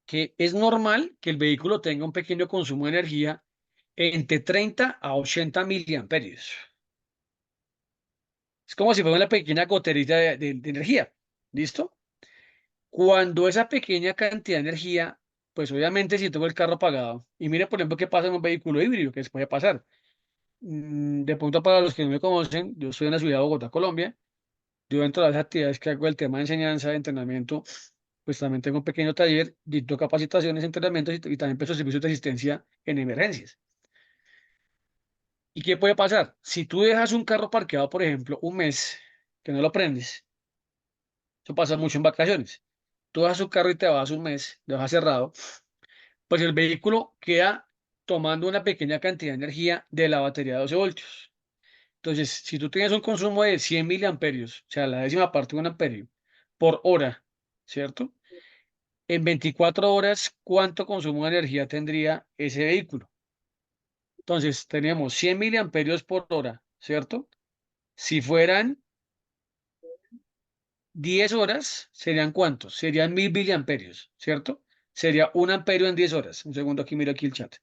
que es normal que el vehículo tenga un pequeño consumo de energía entre 30 a 80 miliamperios. Es como si fuera una pequeña goterita de energía. ¿Listo? Cuando esa pequeña cantidad de energía, pues obviamente si tengo el carro apagado, y mire por ejemplo qué pasa en un vehículo híbrido, que les puede pasar. De pronto para los que no me conocen, yo estoy en la ciudad de Bogotá, Colombia. Yo dentro de las actividades que hago, el tema de enseñanza, de entrenamiento, pues también tengo un pequeño taller, dicto capacitaciones, entrenamientos y también presto servicios de asistencia en emergencias. ¿Y qué puede pasar? Si tú dejas un carro parqueado, por ejemplo, un mes, que no lo prendes, eso pasa mucho en vacaciones. Tú dejas un carro y te vas un mes, lo dejas cerrado, pues el vehículo queda tomando una pequeña cantidad de energía de la batería de 12 voltios. Entonces, si tú tienes un consumo de 100 miliamperios, o sea, la décima parte de un amperio, por hora, ¿cierto? En 24 horas, ¿cuánto consumo de energía tendría ese vehículo? Entonces, tenemos 100 miliamperios por hora, ¿cierto? Si fueran 10 horas, ¿serían cuántos? Serían 1000 miliamperios, ¿cierto? Sería un amperio en 10 horas. Un segundo, aquí miro aquí el chat.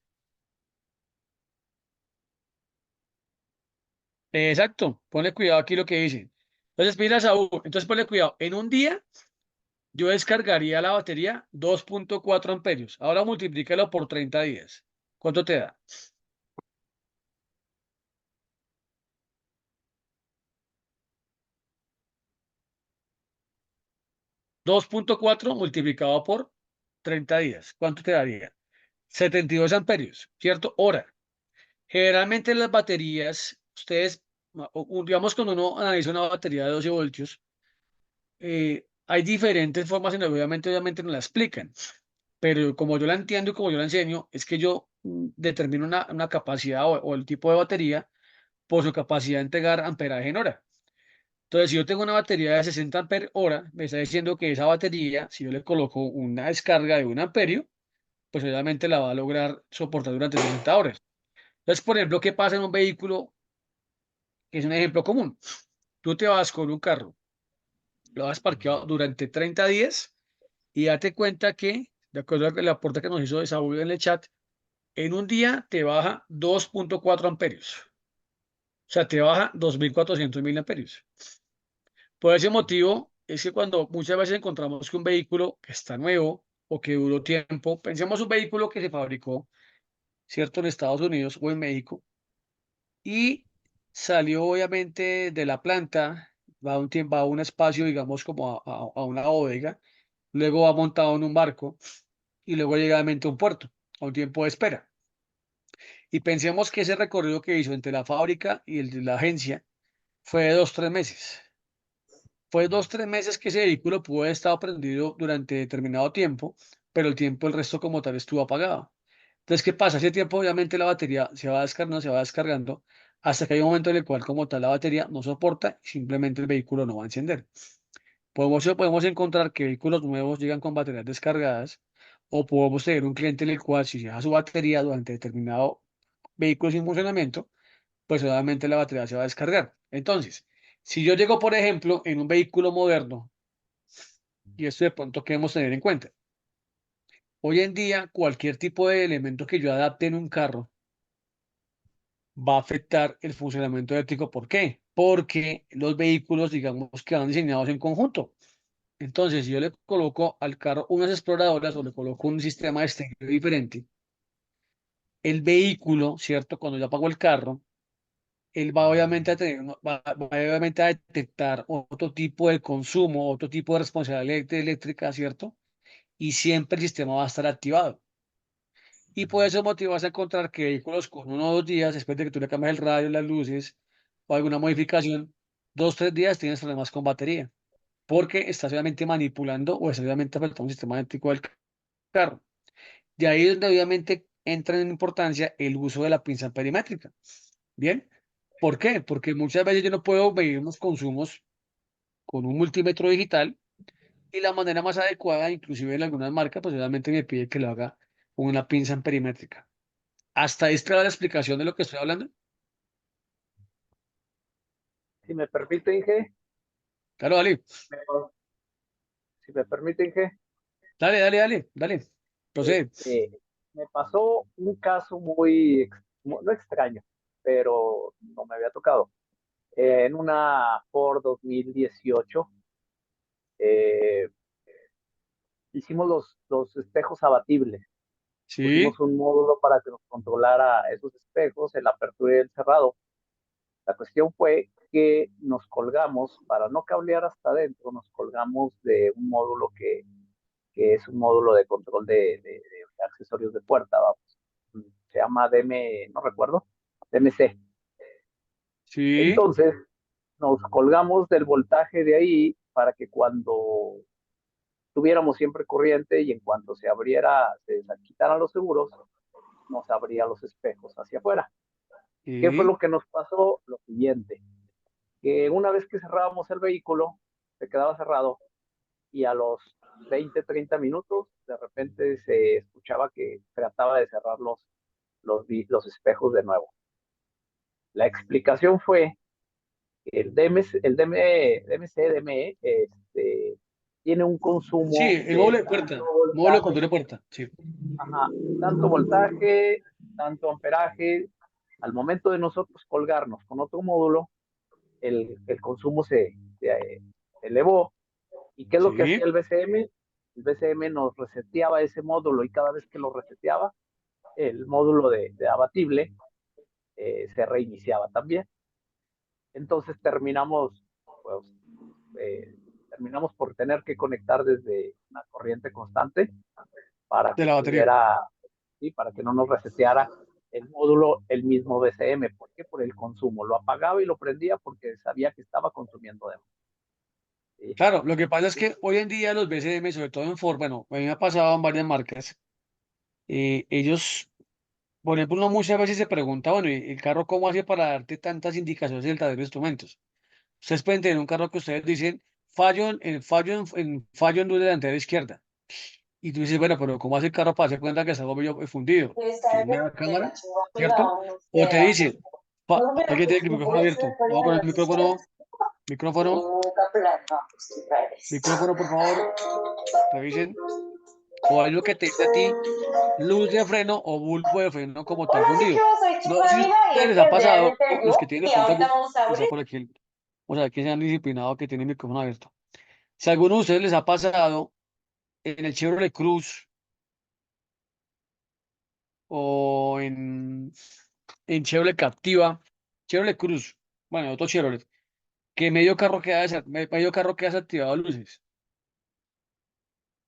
Exacto, ponle cuidado aquí lo que dice. Entonces, pila Saúl, entonces ponle cuidado. En un día, yo descargaría la batería 2.4 amperios. Ahora multiplícalo por 30 días. ¿Cuánto te da? 2.4 multiplicado por 30 días. ¿Cuánto te daría? 72 amperios, ¿cierto? Hora. Generalmente las baterías, ustedes, digamos, cuando uno analiza una batería de 12 voltios, hay diferentes formas en las que obviamente nos la explican. Pero como yo la entiendo y como yo la enseño, es que yo determino una capacidad o el tipo de batería por su capacidad de entregar amperaje en hora. Entonces, si yo tengo una batería de 60 ampere hora, me está diciendo que esa batería, si yo le coloco una descarga de 1 amperio, pues obviamente la va a lograr soportar durante 60 horas. Entonces, por ejemplo, ¿qué pasa en un vehículo? Que es un ejemplo común. Tú te vas con un carro, lo has parqueado durante 30 días y date cuenta que, de acuerdo a la aporte que nos hizo Saúl en el chat, en un día te baja 2.4 amperios. O sea, te baja 2400 miliamperios. Por ese motivo es que cuando muchas veces encontramos que un vehículo que está nuevo o que duró tiempo, pensemos un vehículo que se fabricó, ¿cierto?, en Estados Unidos o en México y salió obviamente de la planta, va a un tiempo, a un espacio, digamos, como a una bodega, luego va montado en un barco y luego llega a un puerto, a un tiempo de espera. Y pensemos que ese recorrido que hizo entre la fábrica y el de la agencia fue de 2, 3 meses. Fue 2, 3 meses que ese vehículo pudo haber estado prendido durante determinado tiempo, pero el resto como tal estuvo apagado. Entonces, ¿qué pasa? Ese tiempo obviamente la batería se va descargando, hasta que hay un momento en el cual como tal la batería no soporta y simplemente el vehículo no va a encender. Podemos encontrar que vehículos nuevos llegan con baterías descargadas o podemos tener un cliente en el cual si se deja su batería durante determinado vehículo sin funcionamiento, pues obviamente la batería se va a descargar. Entonces, si yo llego, por ejemplo, en un vehículo moderno, y esto de pronto que debemos tener en cuenta, hoy en día cualquier tipo de elemento que yo adapte en un carro va a afectar el funcionamiento eléctrico. ¿Por qué? Porque los vehículos, digamos, que van diseñados en conjunto. Entonces, si yo le coloco al carro unas exploradoras o le coloco un sistema de estéreo diferente, el vehículo, ¿cierto? Cuando yo apago el carro, él va obviamente a tener, va obviamente a detectar otro tipo de consumo, otro tipo de responsabilidad eléctrica, ¿cierto? Y siempre el sistema va a estar activado. Y por eso motivo vas a encontrar que vehículos con 1 o 2 días, después de que tú le cambias el radio, las luces o alguna modificación, 2 o 3 días tienes problemas con batería, porque estás obviamente manipulando o estás obviamente afectando un sistema eléctrico del carro. De ahí es donde obviamente entra en importancia el uso de la pinza perimétrica. ¿Bien? ¿Por qué? Porque muchas veces yo no puedo medir unos consumos con un multímetro digital y la manera más adecuada, inclusive en algunas marcas, pues obviamente me pide que lo haga con una pinza perimétrica. ¿Hasta ahí está la explicación de lo que estoy hablando? Si me permite, Inge, Claro, dale, si me permite, Inge, dale. Procede. me pasó un caso muy, no extraño, pero no me había tocado. En una Ford 2018, eh, hicimos los espejos abatibles. Sí, Pusimos un módulo para que nos controlara esos espejos, el apertura y el cerrado. La cuestión fue que nos colgamos, para no cablear hasta adentro, nos colgamos de un módulo que es un módulo de control de accesorios de puerta, vamos. Se llama DM, no recuerdo, DMC. sí, Entonces, nos colgamos del voltaje de ahí para que cuando tuviéramos siempre corriente y en cuanto se abriera, se quitaran los seguros, nos abría los espejos hacia afuera. ¿Qué fue sí. lo que nos pasó? Lo siguiente, que una vez que cerrábamos el vehículo, se quedaba cerrado y a los 20, 30 minutos, de repente se escuchaba que trataba de cerrar los espejos de nuevo. La explicación fue que el DME tiene un Sí, consumo el módulo de de tanto puerta, módulo de voltaje, control de puerta, sí. ajá, tanto voltaje, tanto amperaje. Al momento de nosotros colgarnos con otro módulo, el consumo se elevó. ¿Y qué es lo que hacía Sí, el BCM? El BCM nos reseteaba ese módulo y cada vez que lo reseteaba, el módulo de abatible se reiniciaba también. Entonces pues, terminamos por tener que conectar desde una corriente constante para de que la batería. ¿sí? Para que no nos reseteara el módulo, el mismo BCM. ¿Por qué? Por el consumo. Lo apagaba y lo prendía porque sabía que estaba consumiendo de más. ¿Sí? Claro, lo que pasa es que hoy en día los BCM, sobre todo en Ford, bueno, a mí me ha pasado en varias marcas, ellos, por ejemplo, uno muchas veces se pregunta, bueno, ¿y el carro cómo hace para darte tantas indicaciones del tablero de instrumentos? Ustedes pueden tener un carro que ustedes dicen fallo en luz delantera izquierda. Y tú dices, bueno, pero ¿cómo hace el carro para hacer cuenta que está bombillo fundido? ¿Tiene la cámara? ¿Cierto? O te dice, alguien tiene el micrófono abierto. Vamos con el micrófono, por favor, revisen. O es lo que te dice a ti, luz de freno o bulbo de freno como tal fundido. No sé si a ustedes les ha pasado, los que tienen de pronto algún, o sea, por aquí, o sea, que sean disciplinados, que tienen el micrófono abierto. Si a alguno de ustedes les ha pasado en el Chevrolet Cruz o en Chevrolet Captiva, Chevrolet Cruz, bueno, otro Chevrolet, que medio carro queda desactivado luces.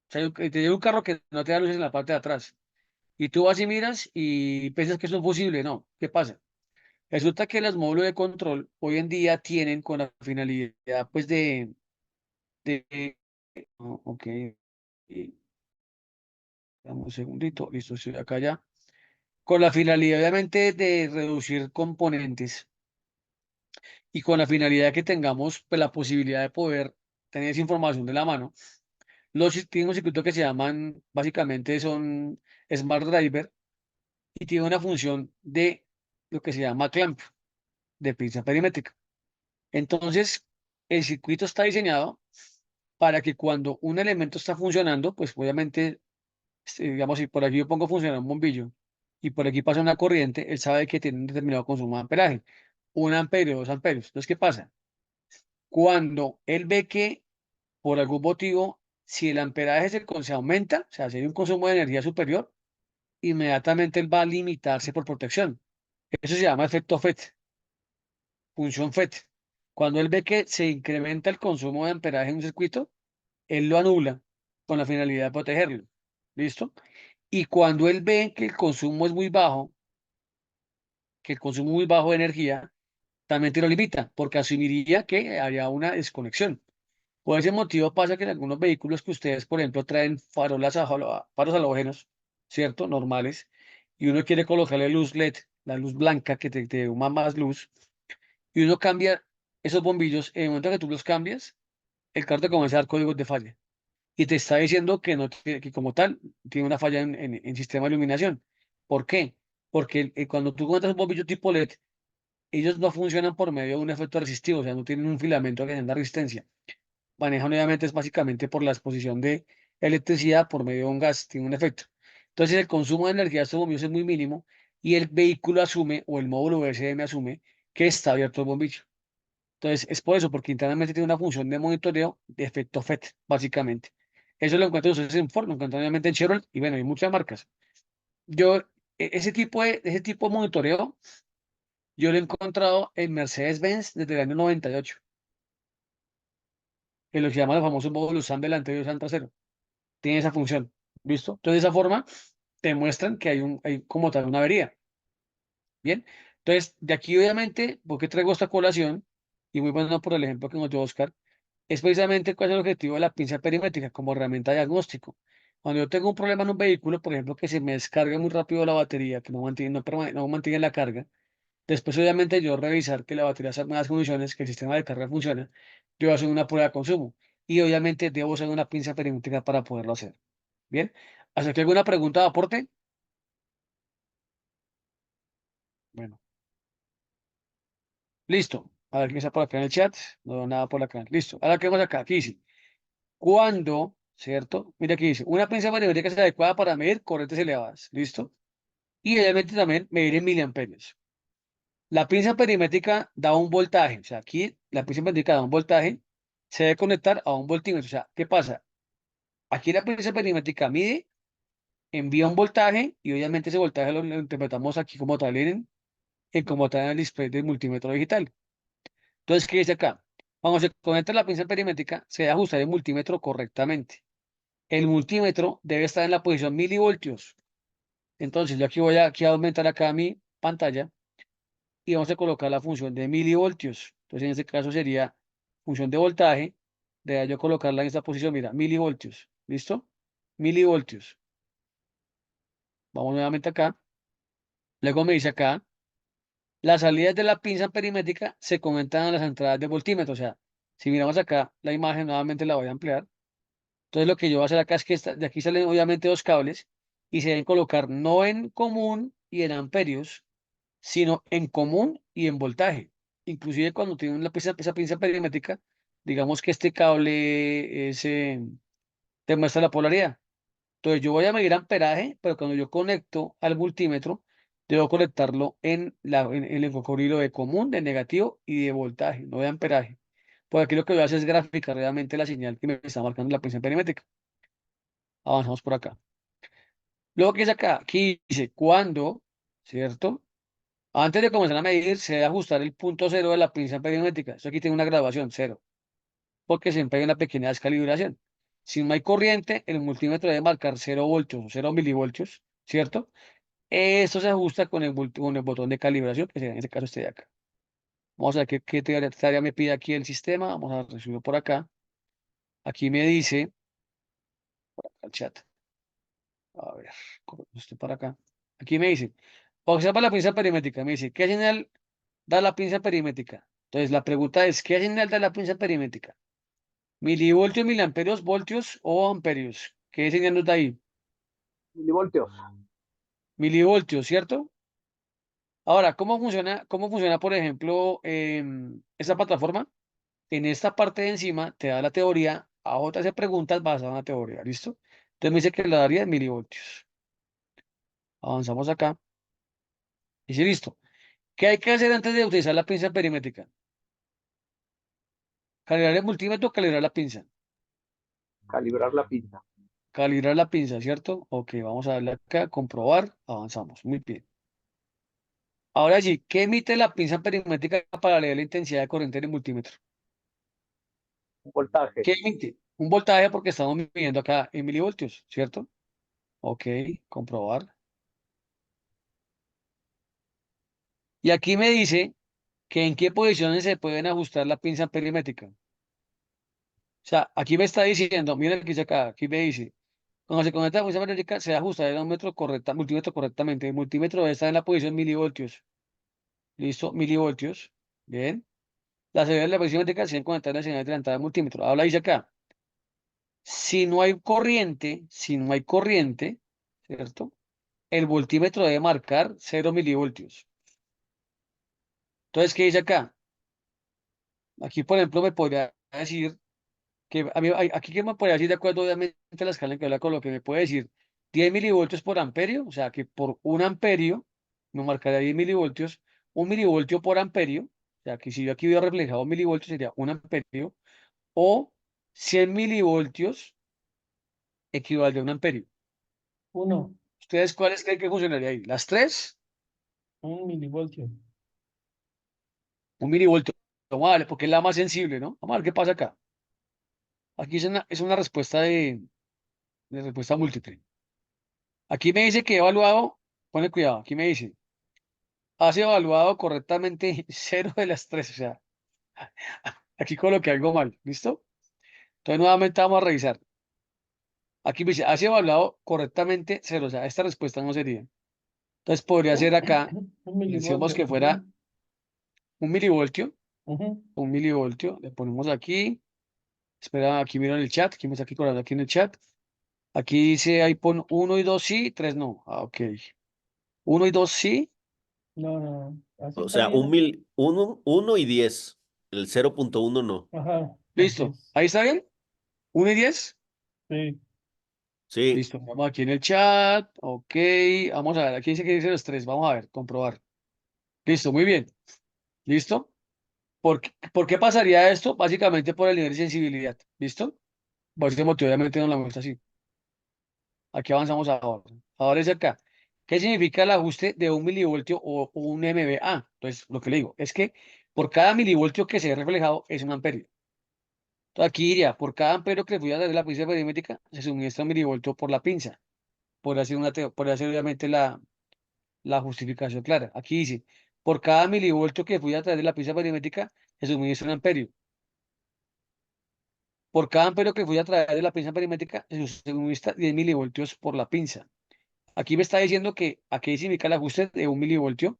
O sea, te llega un carro que no te da luces en la parte de atrás. Y tú vas y miras y piensas que eso es posible. No, ¿qué pasa? Resulta que los módulos de control hoy en día tienen con la finalidad, pues, ok, dame un segundito, listo, estoy acá ya. Con la finalidad, obviamente, de reducir componentes y con la finalidad que tengamos, pues, la posibilidad de poder tener esa información de la mano. Tienen un circuito que se llaman, básicamente son Smart Driver y tiene una función de lo que se llama clamp, de pinza perimétrica. Entonces, el circuito está diseñado para que cuando un elemento está funcionando, pues obviamente, digamos, si por aquí yo pongo funcionar un bombillo y por aquí pasa una corriente, él sabe que tiene un determinado consumo de amperaje, 1 amperio, 2 amperios. Entonces, ¿qué pasa? Cuando él ve que por algún motivo, si el amperaje se aumenta, o sea, si hay un consumo de energía superior, inmediatamente él va a limitarse por protección. Eso se llama efecto FET, función FET. Cuando él ve que se incrementa el consumo de amperaje en un circuito, él lo anula con la finalidad de protegerlo. ¿Listo? Y cuando él ve que el consumo es muy bajo, que el consumo muy bajo de energía, también te lo limita, porque asumiría que había una desconexión. Por ese motivo pasa que en algunos vehículos que ustedes, por ejemplo, traen faros halógenos, ¿cierto? Normales, y uno quiere colocarle luz LED, la luz blanca que te da más luz, y uno cambia esos bombillos, en el momento que tú los cambias, el carro te comienza a dar códigos de falla y te está diciendo que, no, que como tal tiene una falla en sistema de iluminación. ¿Por qué? Porque cuando tú conectas un bombillo tipo LED, ellos no funcionan por medio de un efecto resistivo, o sea, no tienen un filamento que tenga resistencia. Manejan obviamente es básicamente por la exposición de electricidad por medio de un gas, tiene un efecto. Entonces el consumo de energía de estos bombillos es muy mínimo y el vehículo asume o el módulo VSM asume que está abierto el bombillo. Entonces es por eso, porque internamente tiene una función de monitoreo de efecto FET, básicamente. Eso lo encuentran ustedes en Ford, lo encuentran obviamente en Chevrolet y bueno, hay muchas marcas. Yo, ese tipo de monitoreo, yo lo he encontrado en Mercedes-Benz desde el año 98, en lo que se llama los famosos módulos SAM delantero y SAM trasero. Tiene esa función, ¿listo? Entonces, de esa forma, te muestran que hay como tal una avería, ¿bien? Entonces, de aquí, obviamente, porque traigo esta colación, y muy bueno por el ejemplo que nos dio Oscar, es precisamente cuál es el objetivo de la pinza perimétrica como herramienta de diagnóstico. Cuando yo tengo un problema en un vehículo, por ejemplo, que se me descarga muy rápido la batería, que no mantiene la carga, después, obviamente, yo revisar que la batería está en buenas condiciones, que el sistema de carga funciona, yo voy a hacer una prueba de consumo. Y obviamente debo usar una pinza perimétrica para poderlo hacer. Bien. ¿Hasta aquí alguna pregunta de aporte? Bueno, listo. A ver qué está por acá en el chat. No veo nada por acá. Listo. Ahora qué vamos acá. Aquí dice, ¿cuándo? ¿Cierto? Mira aquí dice, una pinza perimétrica es adecuada para medir corrientes elevadas. ¿Listo? Y obviamente también medir en miliamperios. La pinza perimétrica da un voltaje. O sea, aquí la pinza perimétrica da un voltaje. Se debe conectar a un voltímetro. O sea, ¿qué pasa? Aquí la pinza perimétrica mide, envía un voltaje y obviamente ese voltaje lo interpretamos aquí como tal como tal en el display del multímetro digital. Entonces, ¿qué dice acá? Cuando se conecta la pinza perimétrica, se debe ajustar el multímetro correctamente. El multímetro debe estar en la posición milivoltios. Entonces, yo aquí a aumentar acá mi pantalla y vamos a colocar la función de milivoltios. Entonces, en este caso sería función de voltaje. Debo yo colocarla en esta posición, mira, milivoltios. ¿Listo? Milivoltios. Vamos nuevamente acá. Luego me dice acá, las salidas de la pinza perimétrica se conectan a las entradas de voltímetro. O sea, si miramos acá la imagen, nuevamente la voy a ampliar. Entonces lo que yo voy a hacer acá es que de aquí salen obviamente dos cables y se deben colocar no en común y en amperios, sino en común y en voltaje. Inclusive cuando tienen esa pinza perimétrica, digamos que este cable te muestra la polaridad. Entonces yo voy a medir amperaje, pero cuando yo conecto al multímetro, debo conectarlo en el cocodrilo de común, de negativo y de voltaje, no de amperaje. Pues aquí lo que voy a hacer es graficar realmente la señal que me está marcando la pinza perimétrica. Avanzamos por acá. Luego que es acá, aquí dice cuándo, ¿cierto? Antes de comenzar a medir, se debe ajustar el punto cero de la pinza perimétrica. Eso aquí tiene una graduación, cero, porque siempre hay una pequeña descalibración. Si no hay corriente, el multímetro debe marcar 0 voltios o 0 milivoltios, ¿cierto? Esto se ajusta con el botón de calibración, que sería en este caso este de acá. Vamos a ver qué tarea me pide aquí el sistema. Vamos a recibirlo por acá. Aquí me dice, al chat, a ver, estoy para acá. Aquí me dice, observa la pinza perimétrica. Me dice, ¿qué señal da la pinza perimétrica? Entonces, la pregunta es, ¿qué señal da la pinza perimétrica? ¿Milivoltios, miliamperios, voltios o amperios? ¿Qué señal nos da ahí? Milivoltios. Milivoltios, ¿cierto? Ahora, ¿cómo funciona, por ejemplo, esta plataforma? En esta parte de encima te da la teoría, abajo te hace preguntas basadas en la teoría, ¿listo? Entonces me dice que la daría en milivoltios. Avanzamos acá. Y dice, listo. ¿Qué hay que hacer antes de utilizar la pinza perimétrica? Calibrar el multímetro, calibrar la pinza. Calibrar la pinza. Calibrar la pinza, ¿cierto? Ok, vamos a darle acá, comprobar, avanzamos. Muy bien. Ahora sí, ¿qué emite la pinza perimétrica para leer la intensidad de corriente en el multímetro? Un voltaje. ¿Qué emite? Un voltaje porque estamos midiendo acá en milivoltios, ¿cierto? Ok, comprobar. Y aquí me dice que en qué posiciones se pueden ajustar la pinza perimétrica. O sea, aquí me está diciendo, miren lo que dice acá, aquí me dice, cuando se conecta la pinza perimétrica se ajusta el multímetro correctamente. El multímetro está en la posición milivoltios. Listo, milivoltios. Bien. La señal de la posición perimétrica se conectar en la señal de la entrada del multímetro. Ahora dice acá, si no hay corriente, ¿cierto? El voltímetro debe marcar 0 milivoltios. Entonces, ¿qué dice acá? Aquí, por ejemplo, me podría decir que a mí, aquí que me podría decir de acuerdo obviamente a la escala en que la coloque, me puede decir 10 milivoltios por amperio, o sea que por un amperio me marcaría 10 milivoltios, un milivoltio por amperio, o sea que si yo aquí veo reflejado un milivoltio sería un amperio, o 100 milivoltios equivale a un amperio. Uno, ¿Ustedes cuáles creen que funcionaría ahí? ¿Las tres? un milivoltio. Un milivoltio. Vamos a darle, porque es la más sensible, ¿no? Vamos a ver qué pasa acá. Aquí es una respuesta de respuesta múltiple. Aquí me dice que he evaluado, pone cuidado, aquí me dice, has evaluado correctamente cero de las tres, o sea, aquí coloqué algo mal, ¿listo? Entonces nuevamente vamos a revisar. Aquí me dice, has evaluado correctamente cero, o sea, esta respuesta no sería. Entonces podría ser acá, Un decíamos milivoltio. que fuera un milivoltio, Ujú. un milivoltio, le ponemos aquí, espera, aquí miro en el chat, aquí me está aquí colando aquí en el chat. Aquí dice, ahí pon 1 y 2 sí, 3 no. Ah, ok. 1 y 2 sí, No, no, así O está sea, bien. uno y 10. El 0.1 no. Ajá, así listo. es. Ahí está bien. 1 y 10. Sí. Sí. Listo. Vamos aquí en el chat. Ok. Vamos a ver. Aquí dice que dice los tres. Vamos a ver, comprobar. Listo, muy bien. ¿Listo? ¿Por qué pasaría esto? Básicamente por el nivel de sensibilidad. ¿Listo? Por ese motivo, obviamente no la muestra así. Aquí avanzamos ahora. Ahora es acá. ¿Qué significa el ajuste de un milivoltio o un MVA? Entonces, lo que le digo es que por cada milivoltio que se ve reflejado es un amperio. Entonces, aquí diría, por cada amperio que le fui a dar de la pinza perimétrica, se suministra un milivoltio por la pinza. Por hacer obviamente la justificación clara. Aquí dice, por cada milivoltio que fui a través de la pinza perimétrica, se suministra un amperio. Por cada amperio que fui a través de la pinza perimétrica, se suministra 10 milivoltios por la pinza. Aquí me está diciendo que aquí significa el ajuste de un milivoltio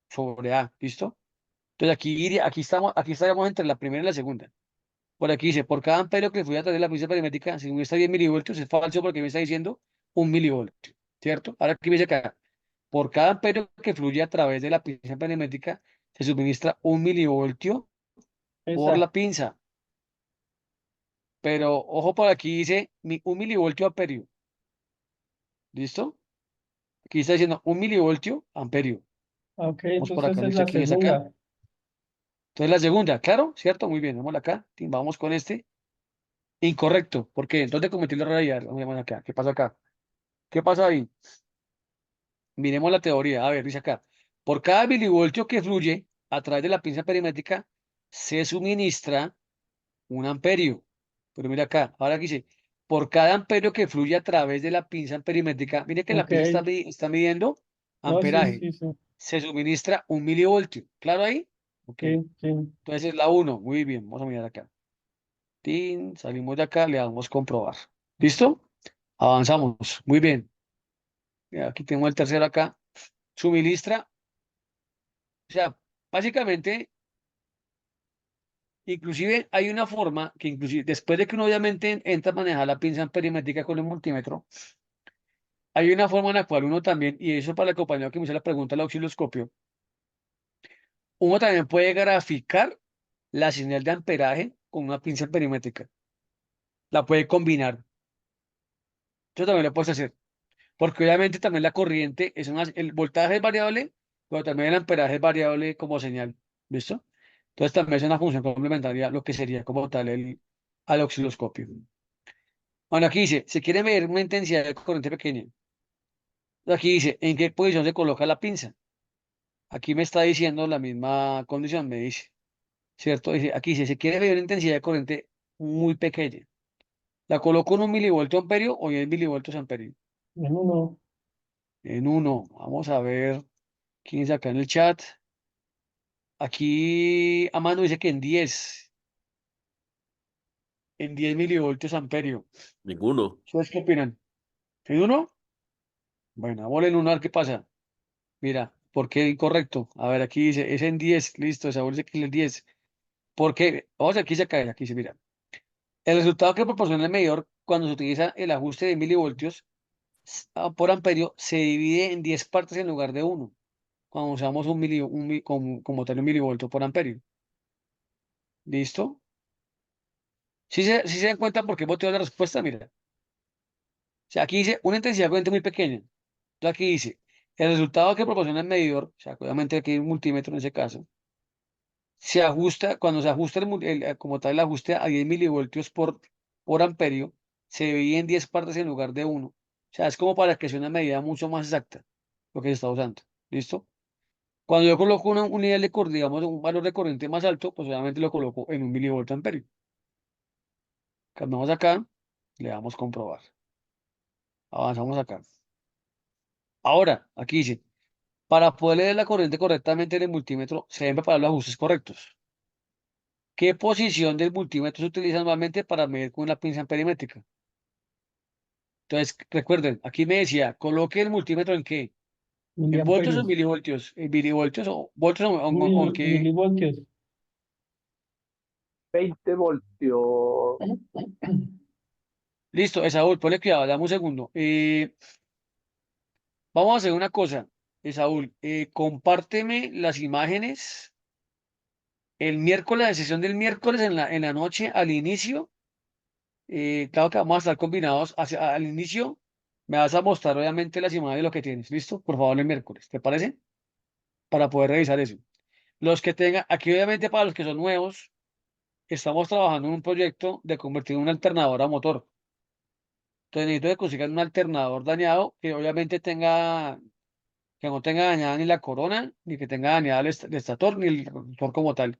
sobre A, ¿listo? Entonces aquí estaríamos entre la primera y la segunda. Por aquí dice, por cada amperio que fui a través de la pinza perimétrica, si muestra 10 milivoltios, es falso porque me está diciendo un milivoltio, ¿cierto? Ahora aquí me dice acá, por cada amperio que fluye a través de la pinza perimétrica, se suministra un milivoltio por Esa. la pinza. Pero ojo, por aquí dice un milivoltio amperio, ¿listo? Aquí está diciendo un milivoltio amperio. Ok, Vamos por entonces acá, esa es listo, la ¿quién es acá? segunda. Entonces la segunda, claro, ¿cierto? Muy bien, vamos acá, vamos con este. Incorrecto, ¿por qué? ¿Dónde cometí el error ahí? A ver, vamos acá, ¿qué pasa acá? ¿Qué pasa ahí? Miremos la teoría. A ver, dice acá. Por cada milivoltio que fluye a través de la pinza perimétrica, se suministra un amperio. Pero mira acá, ahora aquí dice, por cada amperio que fluye a través de la pinza perimétrica, mire que la Ok. pinza está midiendo No, sí, amperaje. sí, sí. Se suministra un milivoltio. ¿Claro ahí? Ok. Sí, sí. Entonces es la uno. Muy bien, vamos a mirar acá. Tin, salimos de acá, le damos comprobar. ¿Listo? Avanzamos. Muy bien. Aquí tengo el tercero acá. Suministra. O sea, básicamente, inclusive hay una forma que inclusive después de que uno obviamente entra a manejar la pinza perimétrica con el multímetro, hay una forma en la cual uno también, y eso para el compañero que me hizo la pregunta del osciloscopio, uno también puede graficar la señal de amperaje con una pinza perimétrica. La puede combinar. Eso también lo puedes hacer. Porque obviamente también la corriente el voltaje es variable, pero también el amperaje es variable como señal. ¿Listo? Entonces también es una función complementaria, lo que sería como tal al osciloscopio. Bueno, aquí dice, se quiere medir una intensidad de corriente pequeña. Aquí dice, ¿en qué posición se coloca la pinza? Aquí me está diciendo la misma condición, me dice, ¿cierto? Dice, aquí dice, se quiere medir una intensidad de corriente muy pequeña. ¿La coloco en un milivoltio amperio o en milivoltios amperio? En uno. En 1. Vamos a ver quién es acá en el chat. Aquí Amando dice que en 10. En 10 milivoltios amperio. Ninguno. ¿Ustedes qué opinan? ¿En 1? Bueno, vamos en 1 a ver qué pasa. Mira, ¿por qué incorrecto? A ver, aquí dice, es en 10. Listo, Saúl dice que es en 10. ¿Por qué? Vamos, aquí se cae, aquí se mira. El resultado que proporciona el medidor cuando se utiliza el ajuste de milivoltios por amperio se divide en 10 partes en lugar de 1, cuando usamos como tal un milivoltio por amperio. ¿Listo? Si se dan cuenta por qué motivo la respuesta, mira. O sea, aquí dice una intensidad corriente muy pequeña. Entonces aquí dice, el resultado que proporciona el medidor, o sea, obviamente aquí hay un multímetro en ese caso, se ajusta, cuando se ajusta como tal el ajuste a 10 milivoltios por amperio, se divide en 10 partes en lugar de 1. O sea, es como para que sea una medida mucho más exacta lo que se está usando. ¿Listo? Cuando yo coloco un nivel de corriente, digamos, un valor de corriente más alto, pues obviamente lo coloco en 1 milivoltio amperio. Cambiamos acá, le damos comprobar. Avanzamos acá. Ahora, aquí dice, para poder leer la corriente correctamente en el multímetro, se deben preparar los ajustes correctos. ¿Qué posición del multímetro se utiliza normalmente para medir con una pinza perimétrica? Entonces, recuerden, aquí me decía, coloque el multímetro en qué, en voltios o en Miliamperios. milivoltios, en milivoltios o voltios o en qué. Milivoltios. 20 voltios. Listo, Esaúl, ponle cuidado, dame un segundo. Vamos a hacer una cosa, Esaúl, compárteme las imágenes el miércoles, la sesión del miércoles en la noche al inicio. Claro que vamos a estar combinados al inicio. Me vas a mostrar obviamente las imágenes de lo que tienes. ¿Listo? Por favor, el miércoles. ¿Te parece? Para poder revisar eso. Los que tengan, aquí obviamente para los que son nuevos, estamos trabajando en un proyecto de convertir un alternador a motor. Entonces necesito que consigan un alternador dañado que obviamente que no tenga dañada ni la corona, ni que tenga dañada el estator, ni el motor como tal.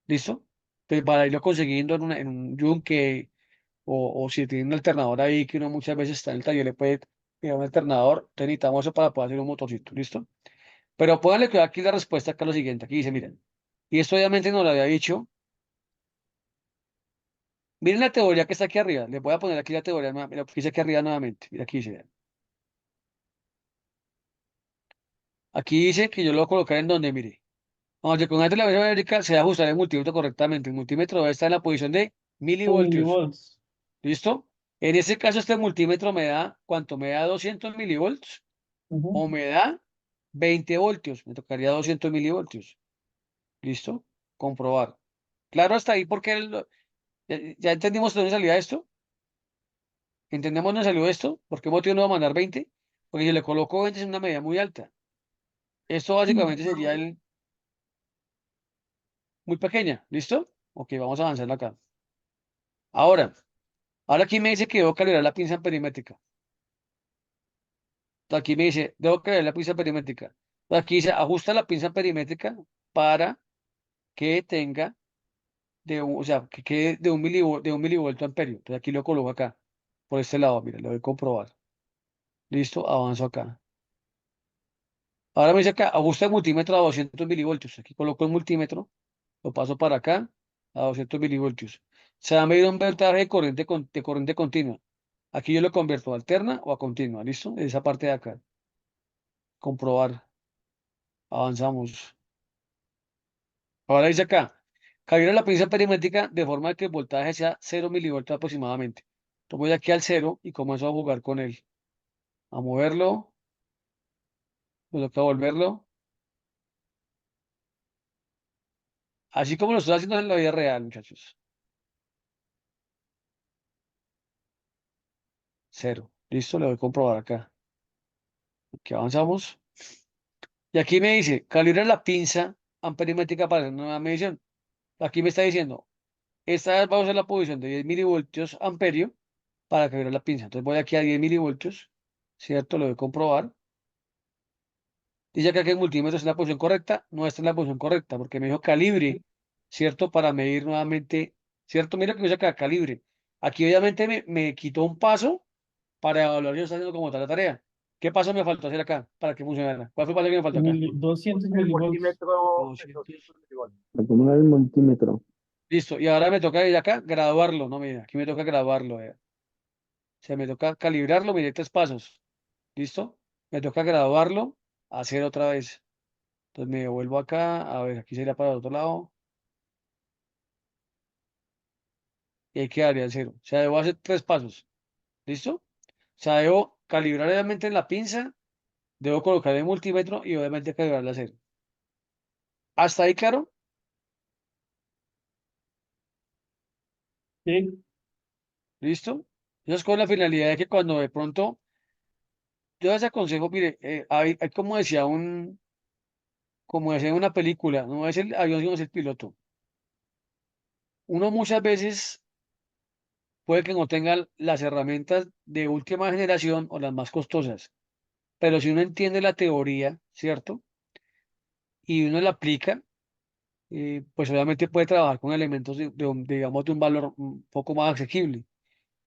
¿Listo? Entonces para irlo consiguiendo en un yunque o si tiene un alternador ahí que uno muchas veces está en el taller, le puede pegar un alternador, entonces necesitamos eso para poder hacer un motorcito, ¿listo? Pero pónganle cuidado aquí la respuesta acá es lo siguiente, aquí dice, miren, y esto obviamente no lo había dicho, miren la teoría que está aquí arriba, les voy a poner aquí la teoría, mira, que dice aquí arriba nuevamente, mira aquí dice, vean. Aquí dice que yo lo voy a colocar en donde, mire, cuando se conecte la versión numérica se va a ajustar el multímetro correctamente, el multímetro debe estar en la posición de milivoltios, Milivolts. ¿listo? En ese caso este multímetro me da, ¿cuánto? Me da 200 milivolts Ujú. o me da 20 voltios, me tocaría 200 milivoltios. ¿Listo? Comprobar. Claro, hasta ahí porque ya entendimos de dónde salía esto. ¿Entendemos dónde salió esto? ¿Por qué motivo no va a mandar 20? Porque si le coloco 20 es una medida muy alta. Esto básicamente sería muy pequeña. ¿Listo? Ok, vamos a avanzar acá. Ahora, aquí me dice que debo calibrar la pinza perimétrica. Aquí me dice, debo calibrar la pinza perimétrica. Aquí dice, ajusta la pinza perimétrica para que tenga o sea, que quede de un milivoltio amperio. Entonces aquí lo coloco acá, por este lado, mira, lo voy a comprobar. Listo, avanzo acá. Ahora me dice acá, ajusta el multímetro a 200 milivoltios. Aquí coloco el multímetro, lo paso para acá a 200 milivoltios. Se va a medir un voltaje de corriente continua. Aquí yo lo convierto a alterna o a continua, ¿listo? Esa parte de acá. Comprobar. Avanzamos. Ahora dice acá, calibra la pinza perimétrica de forma que el voltaje sea 0 milivoltios aproximadamente. Entonces voy aquí al 0 y comienzo a jugar con él. A moverlo, me toca volverlo. Así como lo estoy haciendo en la vida real, muchachos. 0. Listo, le voy a comprobar acá. Aquí avanzamos. Y aquí me dice, calibra la pinza amperimétrica para hacer una nueva medición. Aquí me está diciendo, esta vez vamos a usar la posición de 10 milivoltios amperio para calibrar la pinza. Entonces voy aquí a 10 milivoltios, ¿cierto? Lo voy a comprobar. Dice acá que el multímetro está en la posición correcta, no está en la posición correcta, porque me dijo calibre, ¿cierto? Para medir nuevamente, ¿cierto? Mira que dice acá, calibre. Aquí obviamente me quitó un paso para evaluar si yo estoy haciendo como tal la tarea. ¿Qué paso me faltó hacer acá para que funcionara? ¿Cuál fue el paso que me faltó acá? 200 El milivoltios. multímetro en 200. 200 milivoltios. Acumular el multímetro. Listo. Y ahora me toca ir acá, graduarlo. No, mira, aquí me toca graduarlo. O sea, me toca calibrarlo, mire, 3 pasos. ¿Listo? Me toca graduarlo, hacer otra vez. Entonces me vuelvo acá, a ver, aquí sería para el otro lado. Y ahí quedaría el cero. O sea, debo hacer 3 pasos. ¿Listo? O sea, debo calibrar obviamente en la pinza, debo colocar el multímetro y obviamente calibrar la cero. ¿Hasta ahí claro? Sí, ¿Listo? Eso es con la finalidad de que cuando de pronto, yo les aconsejo, mire, hay como decía en una película, no es el avión, sino es el piloto. Uno muchas veces puede que no tenga las herramientas de última generación o las más costosas, pero si uno entiende la teoría, ¿cierto? Y uno la aplica, pues obviamente puede trabajar con elementos digamos, de un valor un poco más asequible.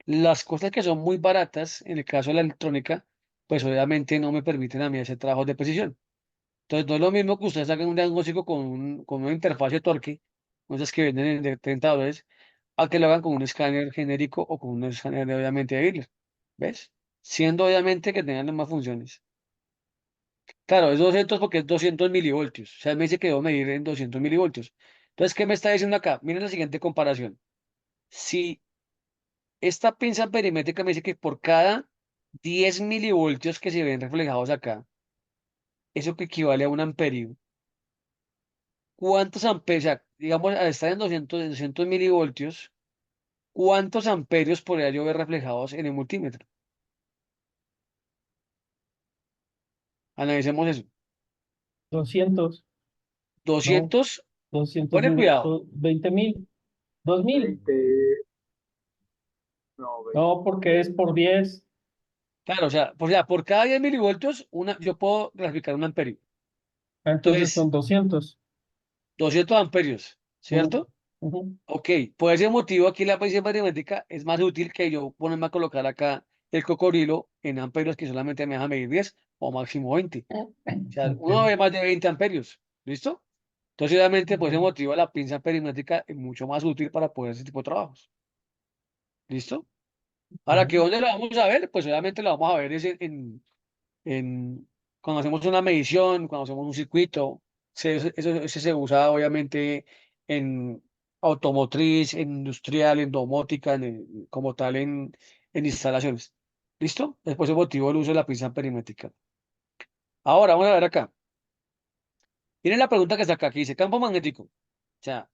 Las cosas que son muy baratas, en el caso de la electrónica, pues obviamente no me permiten a mí hacer trabajos de precisión. Entonces, no es lo mismo que ustedes hagan un diagnóstico con una interfaz de torque, cosas que venden de $30, a que lo hagan con un escáner genérico o con un escáner obviamente de Euler. ¿Ves? Siendo obviamente que tengan las más funciones. Claro, es 200 porque es 200 milivoltios. O sea, me dice que debo medir en 200 milivoltios. Entonces, ¿qué me está diciendo acá? Miren la siguiente comparación. Si esta pinza perimétrica me dice que por cada 10 milivoltios que se ven reflejados acá, eso que equivale a un amperio. ¿Cuántos amperios? O sea, digamos, al estar en 200 milivoltios, ¿cuántos amperios podría yo ver reflejados en el multímetro? Analicemos eso. 200, no, 200, 200 ponle mil, cuidado. 20.000, 2.000. 20, no, 20. No, porque es por 10. Claro, o sea, por cada 10 milivoltios, yo puedo graficar un amperio. Entonces Entonces, son 200. 200 amperios, Ujú, ¿cierto? ujú. Ok, por ese motivo aquí la precisión matemática es más útil que yo ponerme a colocar acá el cocodrilo en amperios que solamente me deja medir 10 o máximo 20. O sea, uno Ok. ve más de 20 amperios. ¿Listo? Entonces, obviamente, por ese motivo, la pinza perimétrica es mucho más útil para poder hacer ese tipo de trabajos. ¿Listo? Ahora, ¿que Ujú. dónde lo vamos a ver? Pues obviamente lo vamos a ver es en- cuando hacemos una medición, cuando hacemos un circuito. Eso se usa obviamente en automotriz, en industrial, en domótica, como tal en instalaciones. ¿Listo? Después el motivo del uso de la pinza perimétrica. Ahora, vamos a ver acá. Miren la pregunta que está acá, que dice campo magnético. O sea,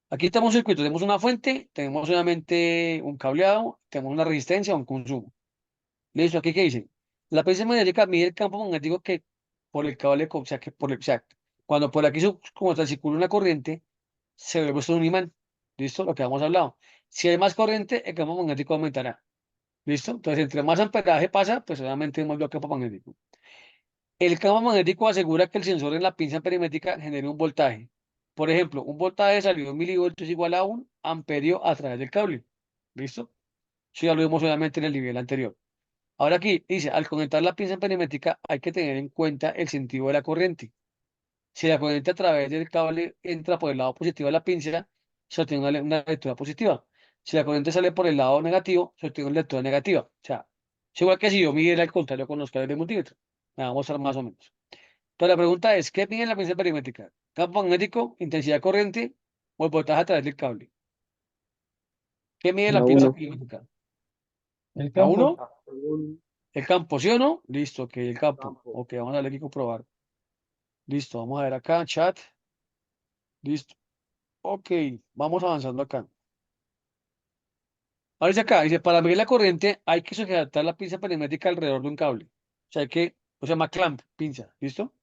aquí tenemos un circuito, tenemos una fuente, tenemos obviamente un cableado, tenemos una resistencia, un consumo. Listo, aquí qué dice. La pinza magnética mide el campo magnético que por el cable, o sea, cuando por aquí como tal circula una corriente, se vuelve esto un imán. ¿Listo? Lo que hemos hablado. Si hay más corriente, el campo magnético aumentará. ¿Listo? Entonces, entre más amperaje pasa, pues obviamente más el campo magnético. El campo magnético asegura que el sensor en la pinza perimétrica genere un voltaje. Por ejemplo, un voltaje de salida de 1 milivoltio es igual a un amperio a través del cable. ¿Listo? Eso ya lo vimos obviamente en el nivel anterior. Ahora aquí dice, al conectar la pinza perimétrica hay que tener en cuenta el sentido de la corriente. Si la corriente a través del cable entra por el lado positivo de la pinza, se obtiene una lectura positiva. Si la corriente sale por el lado negativo, se obtiene una lectura negativa. O sea, es igual que si yo midiera al contrario con los cables de multímetro. Me va a mostrar más o menos. Entonces la pregunta es, ¿qué mide la pinza perimétrica? ¿Campo magnético, intensidad corriente o el voltaje a través del cable? ¿Qué mide la La pinza uno. perimétrica? El ¿La campo. 1? Según ¿El campo, sí o no? Listo, ok, el campo. campo. Ok, vamos a darle aquí comprobar. Listo, vamos a ver acá, chat. Listo. Ok, vamos avanzando acá. Ahora dice acá, dice, para medir la corriente hay que sujetar la pinza perimétrica alrededor de un cable. O sea, se llama clamp, pinza, ¿listo?